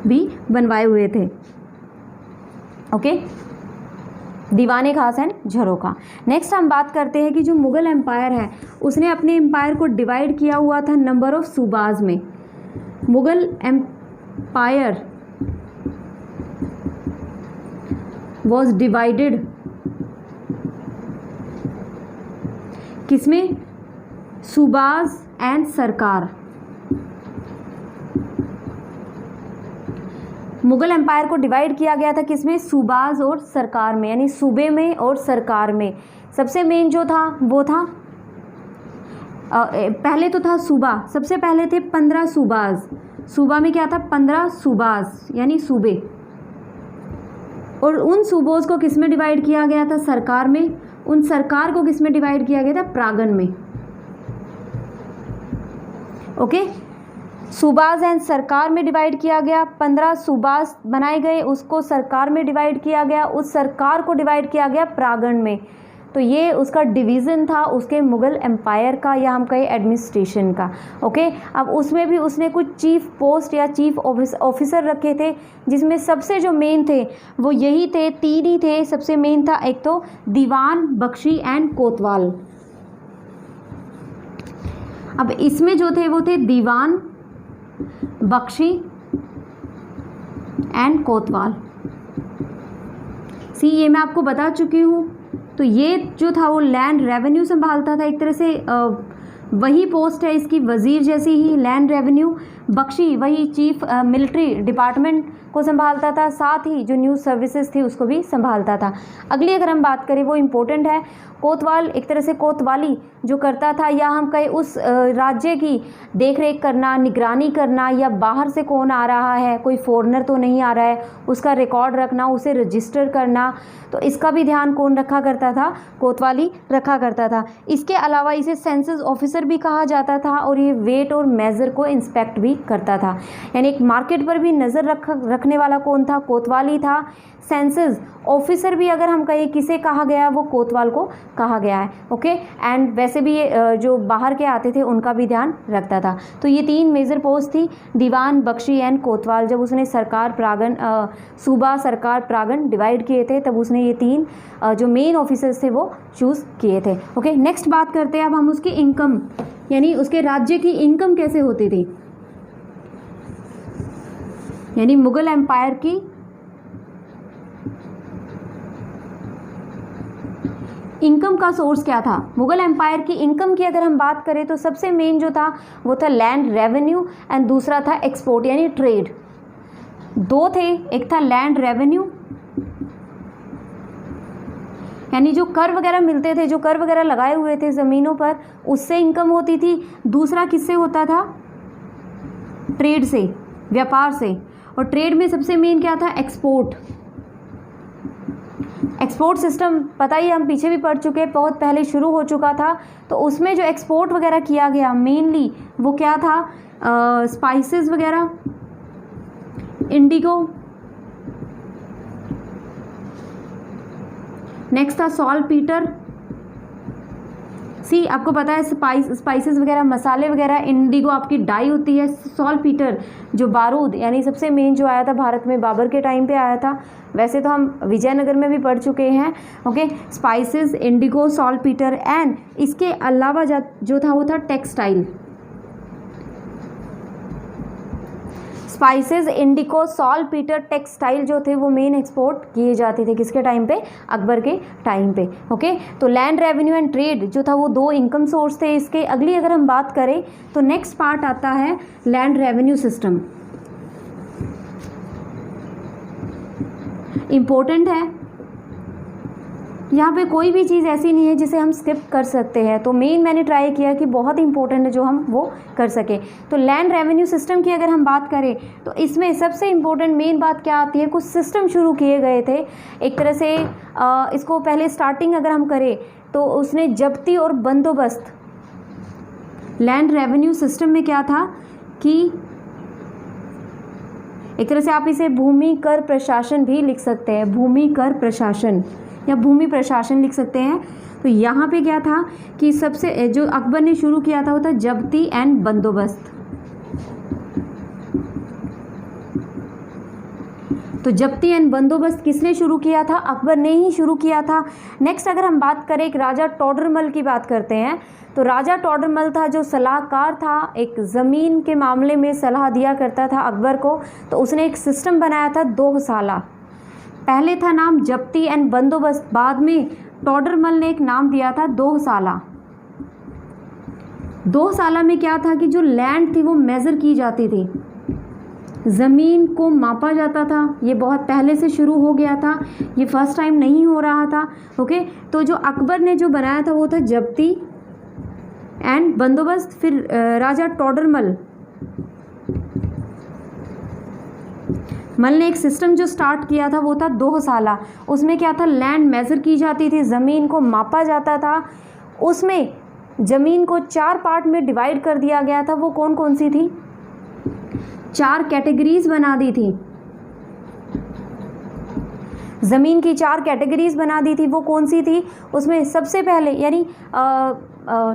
भी बनवाए हुए थे, ओके। दीवाने खास एंड झरोखा। नेक्स्ट हम बात करते हैं कि जो मुग़ल एम्पायर है उसने अपने एम्पायर को डिवाइड किया हुआ था नंबर ऑफ सूबाज में। मुग़ल एम्पायर वॉज डिवाइडेड किसमें, सूबाज एंड सरकार। मुग़ल एम्पायर को डिवाइड किया गया था किसमें, सूबाज और सरकार में, यानी सूबे में और सरकार में। सबसे मेन जो था वो था पहले तो था सूबा, सबसे पहले थे 15 सूबाज। सूबा में क्या था, 15 सूबाज यानी सूबे। और उन सूबोज को किस में डिवाइड किया गया था, सरकार में। उन सरकार को किस में डिवाइड किया गया था, प्रागण में, ओके। सूबाज एंड सरकार में डिवाइड किया गया, 15 सूबाज बनाए गए, उसको सरकार में डिवाइड किया गया, उस सरकार को डिवाइड किया गया प्रागण में। तो ये उसका डिवीज़न था उसके मुग़ल एम्पायर का या हम कहें एडमिनिस्ट्रेशन का, ओके। अब उसमें भी उसने कुछ चीफ पोस्ट या चीफ ऑफिसर रखे थे, जिसमें सबसे जो मेन थे वो यही थे, तीन ही थे। सबसे मेन था एक तो दीवान, बख्शी एंड कोतवाल। अब इसमें जो थे वो थे दीवान, बख्शी एंड कोतवाल। सी, ये मैं आपको बता चुकी हूँ तो ये जो था वो लैंड रेवेन्यू संभालता था, एक तरह से वही पोस्ट है इसकी, वज़ीर जैसी ही लैंड रेवेन्यू। बख्शी वही चीफ मिलिट्री डिपार्टमेंट को संभालता था, साथ ही जो न्यूज़ सर्विसेज थी उसको भी संभालता था। अगली अगर हम बात करें वो इम्पोर्टेंट है, कोतवाल एक तरह से कोतवाली जो करता था, या हम कहें उस राज्य की देखरेख करना, निगरानी करना, या बाहर से कौन आ रहा है, कोई फॉरेनर तो नहीं आ रहा है, उसका रिकॉर्ड रखना, उसे रजिस्टर करना, तो इसका भी ध्यान कौन रखा करता था, कोतवाली रखा करता था। इसके अलावा इसे सेंसस ऑफिसर भी कहा जाता था, और ये वेट और मेज़र को इंस्पेक्ट भी करता था। यानी एक मार्केट पर भी नज़र रखने वाला कौन था, कोतवाली था। सेंसस ऑफिसर भी अगर हम कहें किसे कहा गया, वो कोतवाल को कहा गया है। ओके, एंड वैसे भी जो बाहर के आते थे उनका भी ध्यान रखता था। तो ये 3 मेजर पोस्ट थी, दीवान, बख्शी एंड कोतवाल। जब उसने सरकार प्रांगण सूबा सरकार प्रांगण डिवाइड किए थे, तब उसने ये 3 जो मेन ऑफिसर्स थे वो चूज़ किए थे। ओके, नेक्स्ट बात करते हैं अब हम उसकी इनकम, यानी उसके राज्य की इनकम कैसे होती थी, यानी मुगल एम्पायर की इनकम का सोर्स क्या था। मुगल एम्पायर की इनकम की अगर हम बात करें तो सबसे मेन जो था वो था लैंड रेवेन्यू, एंड दूसरा था एक्सपोर्ट यानी ट्रेड। 2 थे, एक था लैंड रेवेन्यू यानी जो कर वगैरह मिलते थे, जो कर वगैरह लगाए हुए थे ज़मीनों पर, उससे इनकम होती थी। दूसरा किससे होता था, ट्रेड से, व्यापार से। और ट्रेड में सबसे मेन क्या था, एक्सपोर्ट। एक्सपोर्ट सिस्टम पता ही, हम पीछे भी पढ़ चुके हैं, बहुत पहले शुरू हो चुका था। तो उसमें जो एक्सपोर्ट वगैरह किया गया मेनली वो क्या था, स्पाइसेस वगैरह, इंडिगो, नेक्स्ट था सॉल्टपीटर। सी आपको पता है स्पाइसेस वगैरह, मसाले वगैरह, इंडिगो आपकी डाई होती है, सॉल्टपीटर जो बारूद, यानी सबसे मेन जो आया था भारत में बाबर के टाइम पे आया था, वैसे तो हम विजयनगर में भी पढ़ चुके हैं। Okay, spices, Indigo, saltpetre, and इसके अलावा जो था वो था टेक्सटाइल। स्पाइसेस, इंडिको, सॉल्टपीटर, टेक्सटाइल जो थे वो मेन एक्सपोर्ट किए जाते थे किसके टाइम पे, अकबर के टाइम पे। ओके, तो लैंड रेवेन्यू एंड ट्रेड जो था वो 2 इनकम सोर्स थे इसके। अगली अगर हम बात करें तो नेक्स्ट पार्ट आता है लैंड रेवेन्यू सिस्टम। इम्पोर्टेंट है, यहाँ पे कोई भी चीज़ ऐसी नहीं है जिसे हम स्किप कर सकते हैं, तो मेन मैंने ट्राई किया कि बहुत इंपॉर्टेंट है जो हम वो कर सकें। तो लैंड रेवेन्यू सिस्टम की अगर हम बात करें तो इसमें सबसे इम्पोर्टेंट मेन बात क्या आती है, कुछ सिस्टम शुरू किए गए थे एक तरह से। इसको पहले स्टार्टिंग अगर हम करें तो उसने जब्ती और बंदोबस्त, लैंड रेवेन्यू सिस्टम में क्या था कि एक तरह से आप इसे भूमि कर प्रशासन भी लिख सकते हैं, भूमि कर प्रशासन या भूमि प्रशासन लिख सकते हैं। तो यहाँ पे क्या था कि सबसे जो अकबर ने शुरू किया था वो था जब्ती एंड बंदोबस्त। तो जब्ती एंड बंदोबस्त किसने शुरू किया था, अकबर ने ही शुरू किया था। नेक्स्ट अगर हम बात करें एक राजा टोडरमल की बात करते हैं, तो राजा टोडरमल था जो सलाहकार था, एक ज़मीन के मामले में सलाह दिया करता था अकबर को। तो उसने एक सिस्टम बनाया था 2 साला, पहले था नाम जब्ती एंड बंदोबस्त, बाद में टोडरमल ने एक नाम दिया था 2 साला। 2 साला में क्या था कि जो लैंड थी वो मेज़र की जाती थी, ज़मीन को मापा जाता था। ये बहुत पहले से शुरू हो गया था, ये फर्स्ट टाइम नहीं हो रहा था। ओके, तो जो अकबर ने जो बनाया था वो था जब्ती एंड बंदोबस्त। फिर राजा टोडरमल ने एक सिस्टम जो स्टार्ट किया था वो था 2 साला। उसमें क्या था, लैंड मेज़र की जाती थी, ज़मीन को मापा जाता था। उसमें ज़मीन को 4 पार्ट में डिवाइड कर दिया गया था। वो कौन कौन सी थी, 4 कैटेगरीज बना दी थी, ज़मीन की 4 कैटेगरीज बना दी थी। वो कौन सी थी, उसमें सबसे पहले यानी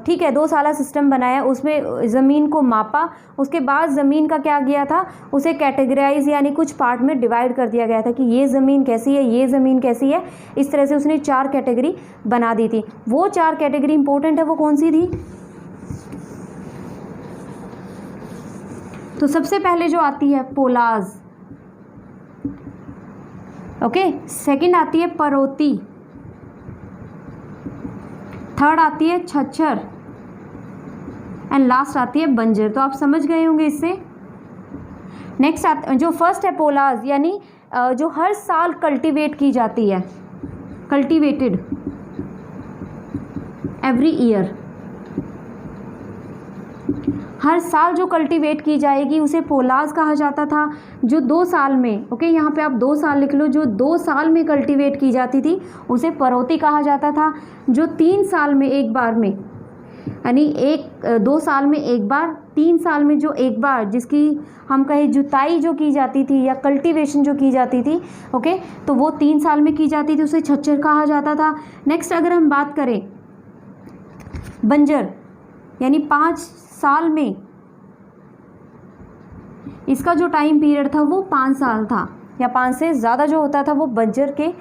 ठीक है 2 साला सिस्टम बनाया, उसमें ज़मीन को मापा, उसके बाद ज़मीन का क्या किया था, उसे कैटेगराइज यानी कुछ पार्ट में डिवाइड कर दिया गया था कि ये ज़मीन कैसी है, ये ज़मीन कैसी है। इस तरह से उसने 4 कैटेगरी बना दी थी। वो 4 कैटेगरी इंपॉर्टेंट है, वो कौन सी थी, तो सबसे पहले जो आती है पोलाज, ओके, सेकंड आती है परोती, थर्ड आती है छच्छर एंड लास्ट आती है बंजर। तो आप समझ गए होंगे इससे। नेक्स्ट जो फर्स्ट है पोलाज, यानी जो हर साल कल्टीवेट की जाती है, कल्टीवेटेड एवरी ईयर, हर साल जो कल्टीवेट की जाएगी उसे पोलाज कहा जाता था। जो 2 साल में, ओके यहाँ पे आप 2 साल लिख लो, जो 2 साल में कल्टीवेट की जाती थी उसे परौती कहा जाता था। जो 3 साल में एक बार में, यानी 2 साल में एक बार, 3 साल में जो एक बार, जिसकी हम कहें जुताई जो की जाती थी या कल्टीवेशन जो की जाती थी, ओके, तो वो 3 साल में की जाती थी, उसे छच्छर कहा जाता था। नेक्स्ट अगर हम बात करें बंजर, यानी 5 साल में, इसका जो टाइम पीरियड था वो 5 साल था, या 5 से ज़्यादा जो होता था वो बंजर के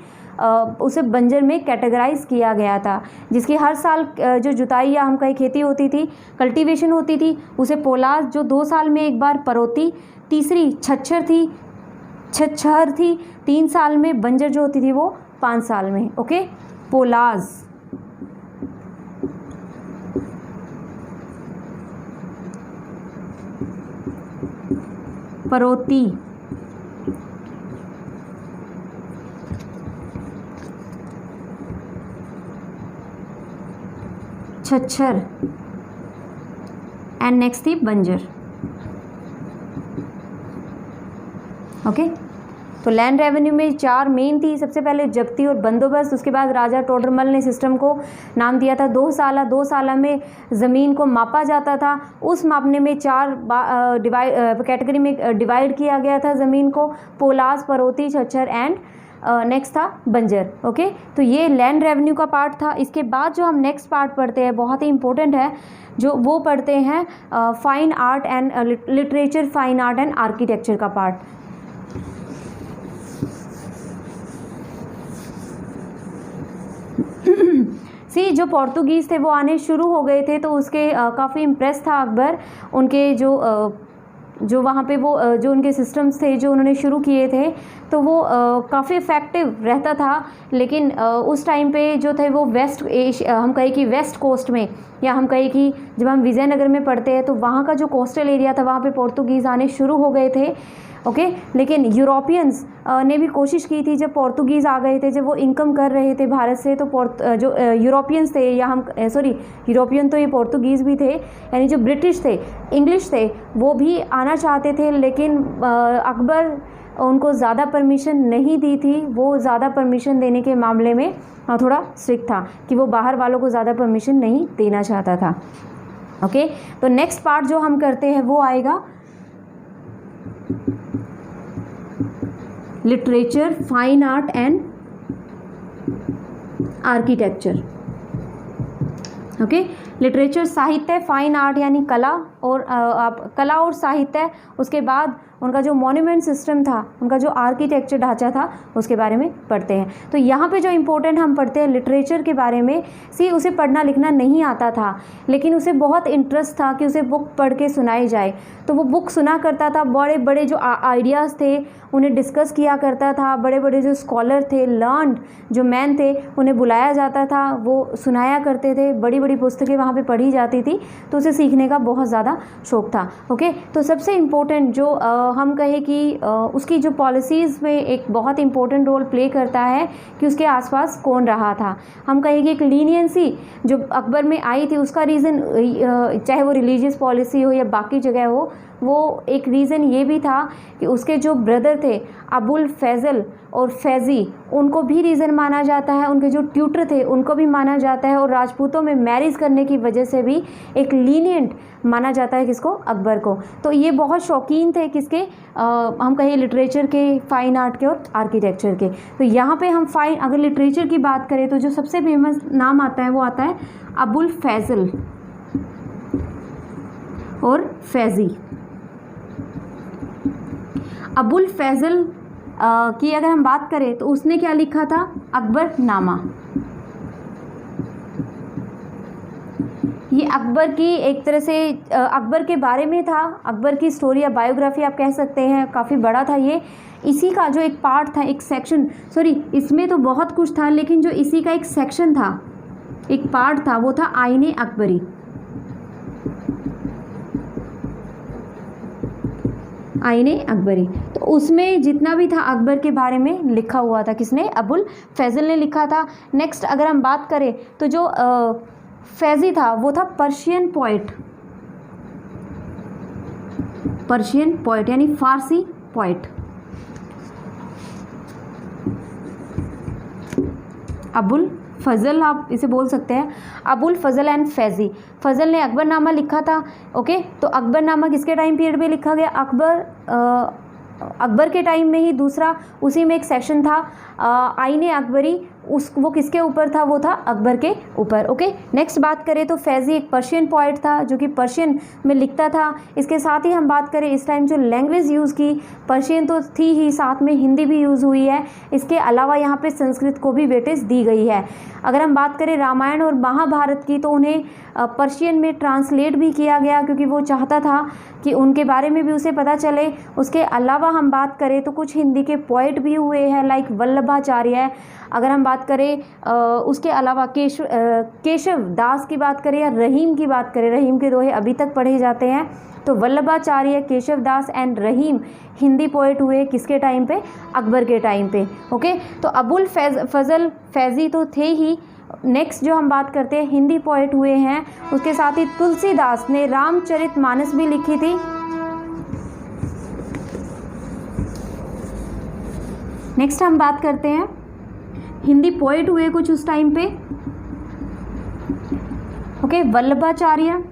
उसे बंजर में कैटेगराइज किया गया था। जिसकी हर साल जो जुताई या हम कहीं खेती होती थी, कल्टीवेशन होती थी, उसे पोलाज, जो 2 साल में एक बार परौती, तीसरी छच्छर थी 3 साल में, बंजर जो होती थी वो 5 साल में। ओके, पोलाज। परौती, छच्छर एंड नेक्स्ट थी बंजर। ओके, तो लैंड रेवेन्यू में 4 मेन थी। सबसे पहले जब्ती और बंदोबस्त, उसके बाद राजा टोडरमल ने सिस्टम को नाम दिया था 2 साल में ज़मीन को मापा जाता था। उस मापने में 4 कैटेगरी में डिवाइड किया गया था ज़मीन को, पोलाज, परौती, छच्छर एंड नेक्स्ट था बंजर। ओके, तो ये लैंड रेवेन्यू का पार्ट था। इसके बाद जो हम नेक्स्ट पार्ट पढ़ते हैं, बहुत ही इंपॉर्टेंट है, जो वो पढ़ते हैं fine art and literature, fine art and architecture का पार्ट। सी, जो पोर्तुगीज़ थे वो आने शुरू हो गए थे, तो उसके काफ़ी इम्प्रेस था अकबर, उनके जो वहाँ पे वो जो उनके सिस्टम्स थे जो उन्होंने शुरू किए थे, तो वो काफ़ी इफ़ेक्टिव रहता था। लेकिन उस टाइम पे जो थे वो हम कहें कि वेस्ट कोस्ट में, या हम कहें कि जब हम विजयनगर में पढ़ते हैं तो वहाँ का जो कोस्टल एरिया था वहाँ पे पोर्तुगीज़ आने शुरू हो गए थे। ओके, लेकिन यूरोपियंस ने भी कोशिश की थी, जब पोर्तुगीज़ आ गए थे, जब वो इनकम कर रहे थे भारत से, तो जो यूरोपियंस थे, या हम यूरोपियन तो ये पोर्तुगीज़ भी थे, यानी जो ब्रिटिश थे, इंग्लिश थे, वो भी आना चाहते थे, लेकिन अकबर उनको ज़्यादा परमिशन नहीं दी थी। वो ज़्यादा परमिशन देने के मामले में थोड़ा स्ट्रिक्ट था, कि वो बाहर वालों को ज़्यादा परमिशन नहीं देना चाहता था। ओके, तो नेक्स्ट पार्ट जो हम करते हैं वो आएगा literature, fine art and architecture. Okay, literature साहित्य, फाइन आर्ट यानी कला और कला और साहित्य, उसके बाद उनका जो मॉन्यूमेंट सिस्टम था, उनका जो आर्किटेक्चर ढांचा था, उसके बारे में पढ़ते हैं। तो यहाँ पे जो इम्पोर्टेंट हम पढ़ते हैं लिटरेचर के बारे में, उसे पढ़ना लिखना नहीं आता था, लेकिन उसे बहुत इंटरेस्ट था कि उसे बुक पढ़ के सुनाई जाए, तो वो बुक सुना करता था। बड़े बड़े जो आइडियाज़ थे उन्हें डिस्कस किया करता था, बड़े बड़े जो स्कॉलर थे, लर्नड जो मैन थे, उन्हें बुलाया जाता था, वो सुनाया करते थे, बड़ी बड़ी पुस्तकें वहाँ पे पढ़ी जाती थी, तो उसे सीखने का बहुत ज़्यादा शौक़ था। ओके, तो सबसे इम्पोर्टेंट जो हम कहें कि उसकी जो पॉलिसीज़ में एक बहुत इंपॉर्टेंट रोल प्ले करता है कि उसके आसपास कौन रहा था। हम कहें कि एक लीनियंसी जो अकबर में आई थी, उसका रीज़न, चाहे वो रिलीजियस पॉलिसी हो या बाकी जगह हो, वो एक रीज़न ये भी था कि उसके जो ब्रदर थे अबुल फैज़ल और फैज़ी, उनको भी रीज़न माना जाता है, उनके जो ट्यूटर थे उनको भी माना जाता है, और राजपूतों में मैरिज करने की वजह से भी एक लीनियंट माना जाता है किसको, अकबर को। तो ये बहुत शौकीन थे किसके, हम कहें लिटरेचर के, फाइन आर्ट के और आर्किटेक्चर के। तो यहाँ पे हम अगर लिटरेचर की बात करें तो जो सबसे फेमस नाम आता है वो आता है अबुल फैज़ल और फैज़ी। अबुल फैज़ल की अगर हम बात करें तो उसने क्या लिखा था, अकबर नामा। ये अकबर की एक तरह से अकबर के बारे में था, अकबर की स्टोरी या बायोग्राफी आप कह सकते हैं, काफ़ी बड़ा था ये। इसी का जो एक पार्ट था, एक सेक्शन, इसमें तो बहुत कुछ था, लेकिन जो इसी का एक सेक्शन था, एक पार्ट था, वो था आईने अकबरी। आईने अकबरी, तो उसमें जितना भी था अकबर के बारे में लिखा हुआ था, किसने? अबुल फैज़ल ने लिखा था। नेक्स्ट अगर हम बात करें तो जो फैज़ी था वो था पर्शियन पोइट, पर्शियन पोइट यानी फारसी पोइट। अबुल फजल आप इसे बोल सकते हैं, अबुल फजल एंड फैज़ी। फजल ने अकबरनामा लिखा था। ओके, तो अकबरनामा किसके टाइम पीरियड में लिखा गया? अकबर के टाइम में ही। दूसरा उसी में एक सेक्शन था आईने अकबरी, वो किसके ऊपर था? वो था अकबर के ऊपर। ओके, नेक्स्ट बात करें तो फैज़ी एक पर्शियन पोइट था जो कि पर्शियन में लिखता था। इसके साथ ही हम बात करें इस टाइम जो लैंग्वेज यूज़ की, पर्शियन तो थी ही, साथ में हिंदी भी यूज़ हुई है। इसके अलावा यहाँ पे संस्कृत को भी वेटेज दी गई है। अगर हम बात करें रामायण और महाभारत की तो उन्हें पर्शियन में ट्रांसलेट भी किया गया क्योंकि वो चाहता था कि उनके बारे में भी उसे पता चले। उसके अलावा हम बात करें तो कुछ हिंदी के पोइट भी हुए हैं लाइक वल्लभाचार्य है। अगर हम बात करें उसके अलावा केशव दास की बात करें या रहीम की बात करें, रहीम के दोहे अभी तक पढ़े जाते हैं। तो वल्लभाचार्य, केशव दास एंड रहीम हिंदी पोइट हुए किसके टाइम पे? अकबर के टाइम पे। ओके, तो अबुल फजल फैज़ी तो थे ही। नेक्स्ट जो हम बात करते हैं हिंदी पोइट हुए हैं, उसके साथ ही तुलसीदास ने रामचरितमानस भी लिखी थी। नेक्स्ट हम बात करते हैं हिंदी पोइट हुए कुछ उस टाइम पे। ओके, वल्लभाचार्य,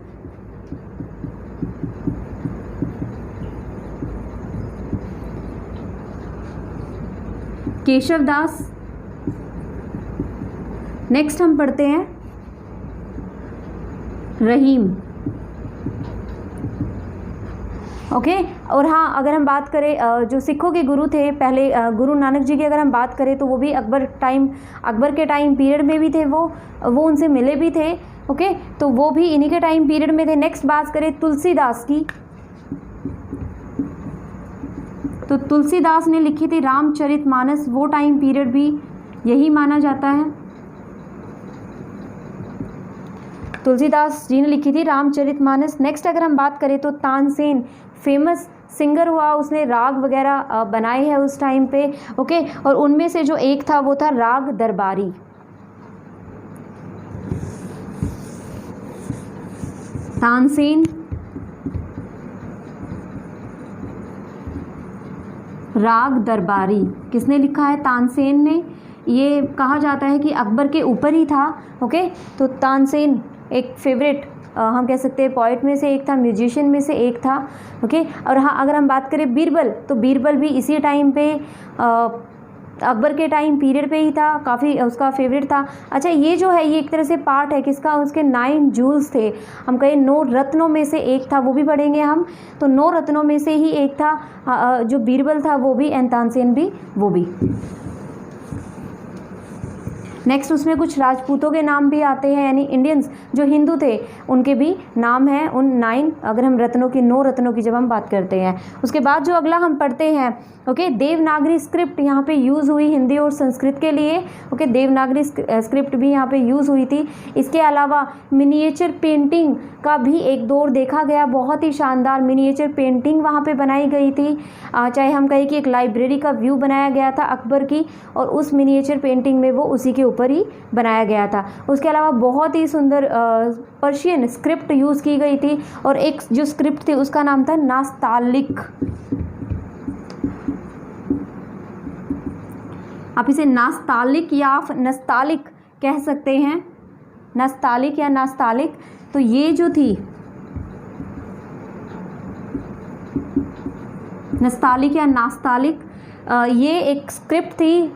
केशव दास। नेक्स्ट हम पढ़ते हैं रहीम। ओके, और हाँ अगर हम बात करें जो सिखों के गुरु थे पहले, गुरु नानक जी की अगर हम बात करें तो वो भी अकबर के टाइम पीरियड में भी थे। वो उनसे मिले भी थे। ओके, तो वो भी इन्हीं के टाइम पीरियड में थे। नेक्स्ट बात करें तुलसीदास की, तो तुलसीदास ने लिखी थी रामचरितमानस, वो टाइम पीरियड भी यही माना जाता है। तुलसीदास जी ने लिखी थी रामचरितमानस। नेक्स्ट अगर हम बात करें तो तानसेन फेमस सिंगर हुआ, उसने राग वगैरह बनाए हैं उस टाइम पे। ओके, और उनमें से जो एक था वो था राग दरबारी। तानसेन राग दरबारी किसने लिखा है? तानसेन ने। ये कहा जाता है कि अकबर के ऊपर ही था। ओके, तो तानसेन एक फेवरेट हम कह सकते हैं पोइट में से एक था, म्यूजिशियन में से एक था। ओके, और हाँ अगर हम बात करें बीरबल, तो बीरबल भी इसी टाइम पे अकबर के टाइम पीरियड पे ही था, काफ़ी उसका फेवरेट था। अच्छा, ये जो है ये एक तरह से पार्ट है किसका? उसके 9 जूल्स थे, हम कहें 9 रत्नों में से एक था, वो भी पढ़ेंगे हम। तो 9 रत्नों में से ही एक था जो बीरबल था, वो भी, एंड तानसेन भी, वो भी। नेक्स्ट उसमें कुछ राजपूतों के नाम भी आते हैं, यानी इंडियंस जो हिंदू थे उनके भी नाम हैं उन 9, अगर हम रत्नों की 9 रत्नों की जब हम बात करते हैं। उसके बाद जो अगला हम पढ़ते हैं, ओके, देवनागरी स्क्रिप्ट यहाँ पे यूज़ हुई हिंदी और संस्कृत के लिए। ओके, देवनागरी स्क्रिप्ट भी यहाँ पे यूज़ हुई थी। इसके अलावा मिनिएचर पेंटिंग का भी एक दौर देखा गया, बहुत ही शानदार मिनिएचर पेंटिंग वहाँ पे बनाई गई थी। चाहे हम कहें कि एक लाइब्रेरी का व्यू बनाया गया था अकबर की, और उस मिनिएचर पेंटिंग में वो उसी के ऊपर ही बनाया गया था। उसके अलावा बहुत ही सुंदर पर्शियन स्क्रिप्ट यूज़ की गई थी, और एक जो स्क्रिप्ट थी उसका नाम था नास्तालिक। आप इसे नास्तालिक या नस्तालिक कह सकते हैं, नस्तालिक या नास्तालिक। तो ये जो थी नस्तालिक या नास्तालिक, ये एक स्क्रिप्ट थी,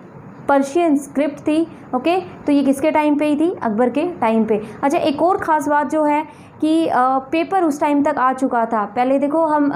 पर्शियन स्क्रिप्ट थी। ओके, तो ये किसके टाइम पे ही थी? अकबर के टाइम पे। अच्छा, एक और ख़ास बात जो है कि पेपर उस टाइम तक आ चुका था। पहले देखो हम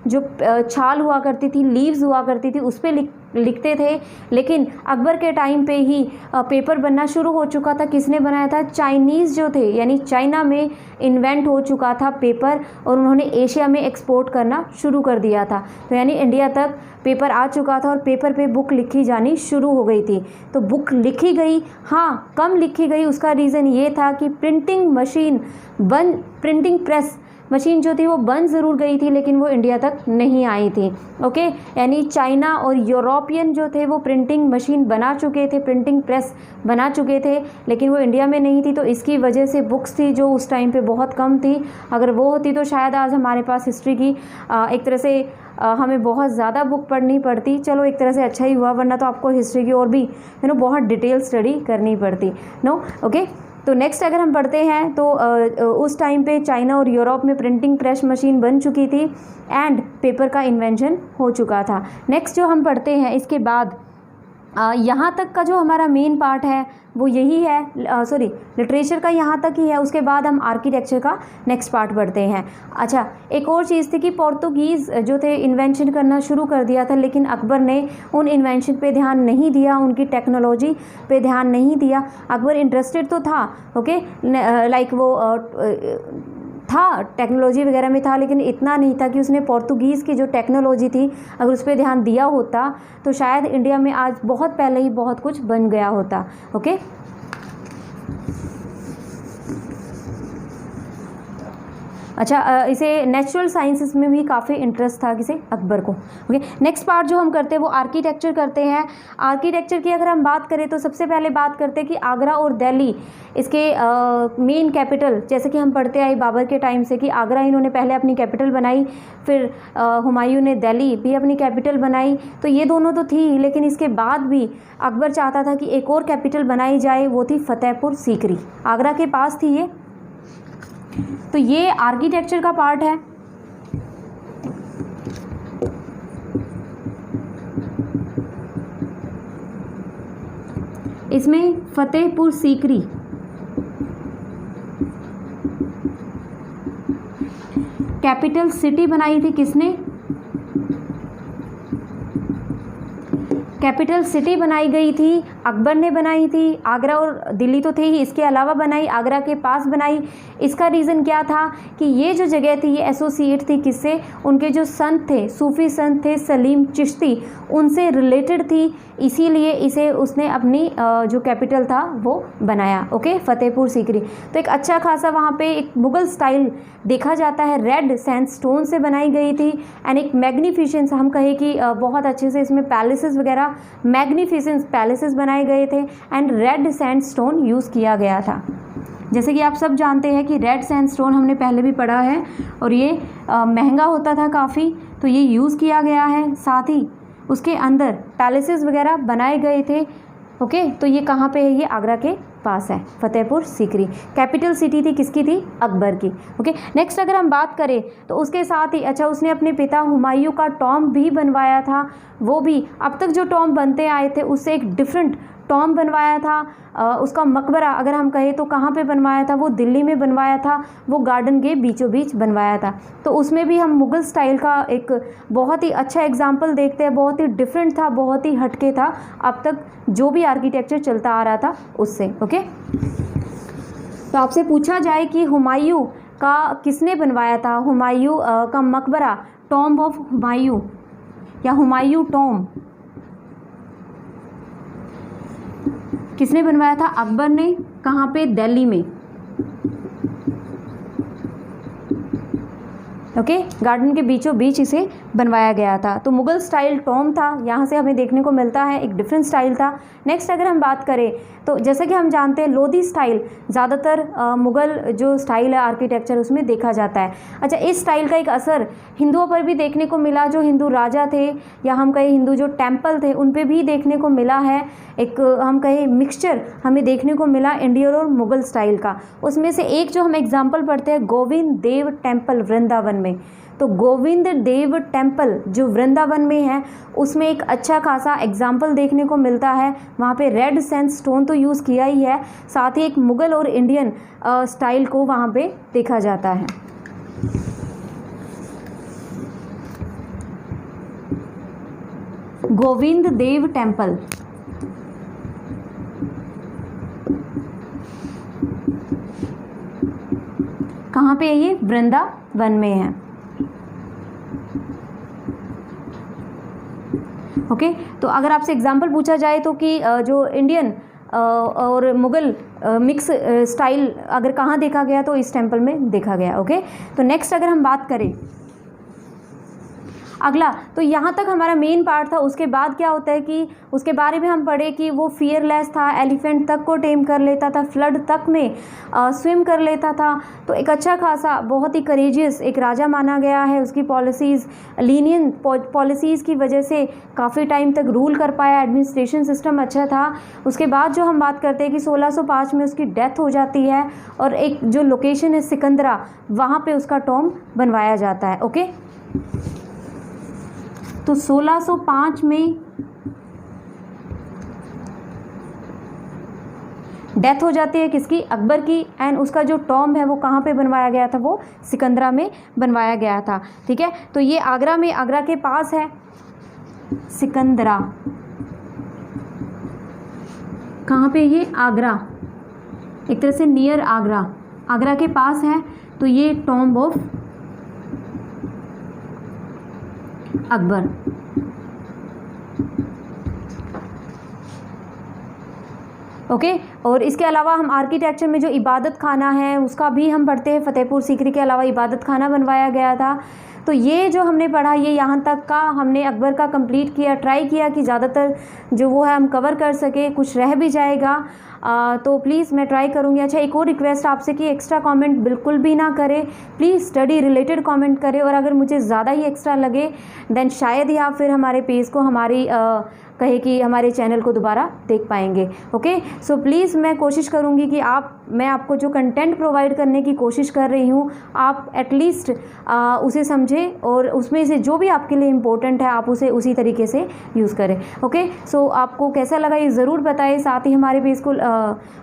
जो छाल हुआ करती थी, लीव्स हुआ करती थी, उस पर लिखते थे, लेकिन अकबर के टाइम पे ही पेपर बनना शुरू हो चुका था। किसने बनाया था? चाइनीज़ जो थे, यानी चाइना में इन्वेंट हो चुका था पेपर, और उन्होंने एशिया में एक्सपोर्ट करना शुरू कर दिया था। तो यानी इंडिया तक पेपर आ चुका था और पेपर पे बुक लिखी जानी शुरू हो गई थी। तो बुक लिखी गई, हाँ कम लिखी गई, उसका रीज़न ये था कि printing machine printing press machine जो थी वो बन ज़रूर गई थी, लेकिन वो इंडिया तक नहीं आई थी। ओके, यानी चाइना और यूरोपियन जो थे वो प्रिंटिंग मशीन बना चुके थे, प्रिंटिंग प्रेस बना चुके थे, लेकिन वो इंडिया में नहीं थी। तो इसकी वजह से बुक्स थी जो उस टाइम पे बहुत कम थी। अगर वो होती तो शायद आज हमारे पास हिस्ट्री की एक तरह से हमें बहुत ज़्यादा बुक पढ़नी पड़ती। चलो एक तरह से अच्छा ही हुआ, वरना तो आपको हिस्ट्री की और भी बहुत डिटेल स्टडी करनी पड़ती। ओके, तो नेक्स्ट अगर हम पढ़ते हैं तो उस टाइम पे चाइना और यूरोप में प्रिंटिंग प्रेस मशीन बन चुकी थी एंड पेपर का इन्वेंशन हो चुका था। नेक्स्ट जो हम पढ़ते हैं इसके बाद यहाँ तक का जो हमारा मेन पार्ट है वो यही है, लिटरेचर का यहाँ तक ही है। उसके बाद हम आर्किटेक्चर का नेक्स्ट पार्ट पढ़ते हैं। अच्छा, एक और चीज़ थी कि पोर्तुगीज़ जो थे इन्वेंशन करना शुरू कर दिया था, लेकिन अकबर ने उन इन्वेंशन पे ध्यान नहीं दिया, उनकी टेक्नोलॉजी पे ध्यान नहीं दिया। अकबर इंटरेस्टेड तो था, ओके, लाइक वो था टेक्नोलॉजी वगैरह में था, लेकिन इतना नहीं था कि उसने पोर्तुगीज़ की जो टेक्नोलॉजी थी अगर उस पर ध्यान दिया होता तो शायद इंडिया में आज बहुत पहले ही बहुत कुछ बन गया होता। ओके, अच्छा, इसे नेचुरल साइंसेस में भी काफ़ी इंटरेस्ट था किसे? अकबर को। ओके, नेक्स्ट पार्ट जो हम करते हैं वो आर्किटेक्चर करते हैं। आर्किटेक्चर की अगर हम बात करें तो सबसे पहले बात करते हैं कि आगरा और दिल्ली इसके मेन कैपिटल, जैसे कि हम पढ़ते आए बाबर के टाइम से कि आगरा इन्होंने पहले अपनी कैपिटल बनाई, फिर हुमायूं ने दिल्ली भी अपनी कैपिटल बनाई। तो ये दोनों तो थी, लेकिन इसके बाद भी अकबर चाहता था कि एक और कैपिटल बनाई जाए, वो थी फतेहपुर सीकरी, आगरा के पास थी ये। तो ये आर्किटेक्चर का पार्ट है। इसमें फतेहपुर सीकरी कैपिटल सिटी बनाई थी किसने? कैपिटल सिटी बनाई गई थी, अकबर ने बनाई थी। आगरा और दिल्ली तो थे ही, इसके अलावा बनाई, आगरा के पास बनाई। इसका रीज़न क्या था कि ये जो जगह थी ये एसोसिएट थी किससे? उनके जो संत थे, सूफी संत थे सलीम चिश्ती, उनसे रिलेटेड थी, इसीलिए इसे उसने अपनी जो कैपिटल था वो बनाया। ओके, फतेहपुर सीकरी। तो एक अच्छा खासा वहाँ पे एक मुग़ल स्टाइल देखा जाता है, रेड सैंडस्टोन से बनाई गई थी एंड एक मैग्निफिसेंस, हम कहें कि बहुत अच्छे से इसमें पैलेसेस वगैरह मैग्निफिसेंस पैलेसेस बनाए गए थे एंड रेड सैंडस्टोन यूज़ किया गया था। जैसे कि आप सब जानते हैं कि रेड सैंडस्टोन हमने पहले भी पढ़ा है और ये महंगा होता था काफ़ी, तो ये यूज़ किया गया है। साथ ही उसके अंदर पैलेसेस वगैरह बनाए गए थे। ओके, तो ये कहाँ पे है? ये आगरा के पास है, फतेहपुर सीकरी। कैपिटल सिटी थी किसकी? थी अकबर की। ओके, नेक्स्ट अगर हम बात करें तो उसके साथ ही अच्छा उसने अपने पिता हुमायूं का टॉम्ब भी बनवाया था। वो भी अब तक जो टॉम्ब बनते आए थे उससे एक डिफरेंट टॉम्ब बनवाया था। उसका मकबरा अगर हम कहें तो कहाँ पे बनवाया था? वो दिल्ली में बनवाया था, वो गार्डन के बीचों बीच बनवाया था। तो उसमें भी हम मुग़ल स्टाइल का एक बहुत ही अच्छा एग्जाम्पल देखते हैं, बहुत ही डिफरेंट था, बहुत ही हटके था अब तक जो भी आर्किटेक्चर चलता आ रहा था उससे। ओके, तो आपसे पूछा जाए कि हुमायूं का किसने बनवाया था? हुमायूं का मकबरा, टॉम्ब ऑफ हुमायूं या हुमायूं टॉम्ब किसने बनवाया था? अकबर ने। कहाँ पे? दिल्ली में। ओके, गार्डन के बीचों बीच इसे बनवाया गया था। तो मुग़ल स्टाइल टॉम्ब था, यहाँ से हमें देखने को मिलता है एक डिफरेंट स्टाइल था। नेक्स्ट अगर हम बात करें तो जैसे कि हम जानते हैं लोधी स्टाइल ज़्यादातर मुग़ल जो स्टाइल है आर्किटेक्चर उसमें देखा जाता है। अच्छा, इस स्टाइल का एक असर हिंदुओं पर भी देखने को मिला, जो हिंदू राजा थे या हम कहें हिंदू जो टेम्पल थे उन पर भी देखने को मिला है। एक हम कहें मिक्सचर हमें देखने को मिला इंडियन और मुग़ल स्टाइल का। उसमें से एक जो हम एग्जाम्पल पढ़ते हैं गोविंद देव टेम्पल वृंदावन में। तो गोविंद देव टेम्पल जो वृंदावन में है उसमें एक अच्छा खासा एग्जाम्पल देखने को मिलता है। वहाँ पे रेड सैंडस्टोन तो यूज़ किया ही है, साथ ही एक मुग़ल और इंडियन स्टाइल को वहाँ पे देखा जाता है। गोविंद देव टेम्पल। कहाँ पे है ये? वृंदावन में है। ओके, तो अगर आपसे एग्जाम्पल पूछा जाए तो कि जो इंडियन और मुग़ल मिक्स स्टाइल अगर कहाँ देखा गया तो इस टेम्पल में देखा गया। ओके, तो नेक्स्ट अगर हम बात करें अगला, तो यहाँ तक हमारा मेन पार्ट था। उसके बाद क्या होता है कि उसके बारे में हम पढ़े कि वो फियरलेस था, एलिफेंट तक को टेम कर लेता था, फ्लड तक में स्विम कर लेता था। तो एक अच्छा खासा बहुत ही करेजियस एक राजा माना गया है। उसकी पॉलिसीज़ लीनियन पॉलिसीज़ की वजह से काफ़ी टाइम तक रूल कर पाया, एडमिनिस्ट्रेशन सिस्टम अच्छा था। उसके बाद जो हम बात करते हैं कि 1605 में उसकी डेथ हो जाती है और एक जो लोकेशन है सिकंदरा, वहाँ पे उसका टॉम बनवाया जाता है। ओके, तो 1605 में डेथ हो जाती है किसकी? अकबर की। एंड उसका जो टॉम्ब है वो कहाँ पे बनवाया गया था? वो सिकंदरा में बनवाया गया था। ठीक है, तो ये आगरा में, आगरा के पास है सिकंदरा। कहाँ पे? ये आगरा, एक तरह से नियर आगरा, आगरा के पास है। तो ये टॉम्ब ऑफ अकबर। ओके, और इसके अलावा हम आर्किटेक्चर में जो इबादत खाना है उसका भी हम पढ़ते हैं। फतेहपुर सीकरी के अलावा इबादत खाना बनवाया गया था। तो ये जो हमने पढ़ा ये यहाँ तक का हमने अकबर का कंप्लीट किया। ट्राई किया कि ज़्यादातर जो वो है हम कवर कर सके, कुछ रह भी जाएगा तो प्लीज़ मैं ट्राई करूँगी। अच्छा, एक और रिक्वेस्ट आपसे कि एक्स्ट्रा कमेंट बिल्कुल भी ना करें, प्लीज़ स्टडी रिलेटेड कमेंट करें। और अगर मुझे ज़्यादा ही एक्स्ट्रा लगे देन शायद ही आप फिर हमारे पेज को, हमारी कहे कि हमारे चैनल को दोबारा देख पाएंगे। ओके, सो प्लीज़ मैं कोशिश करूँगी कि मैं आपको जो कंटेंट प्रोवाइड करने की कोशिश कर रही हूँ आप एटलीस्ट उसे समझें और उसमें से जो भी आपके लिए इम्पोर्टेंट है आप उसे उसी तरीके से यूज़ करें। ओके, सो आपको कैसा लगा ये ज़रूर बताएं। साथ ही हमारे पेज को,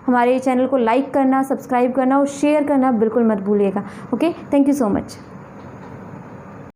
हमारे चैनल को लाइक करना, सब्सक्राइब करना और शेयर करना बिल्कुल मत भूलिएगा। Okay, thank you so much.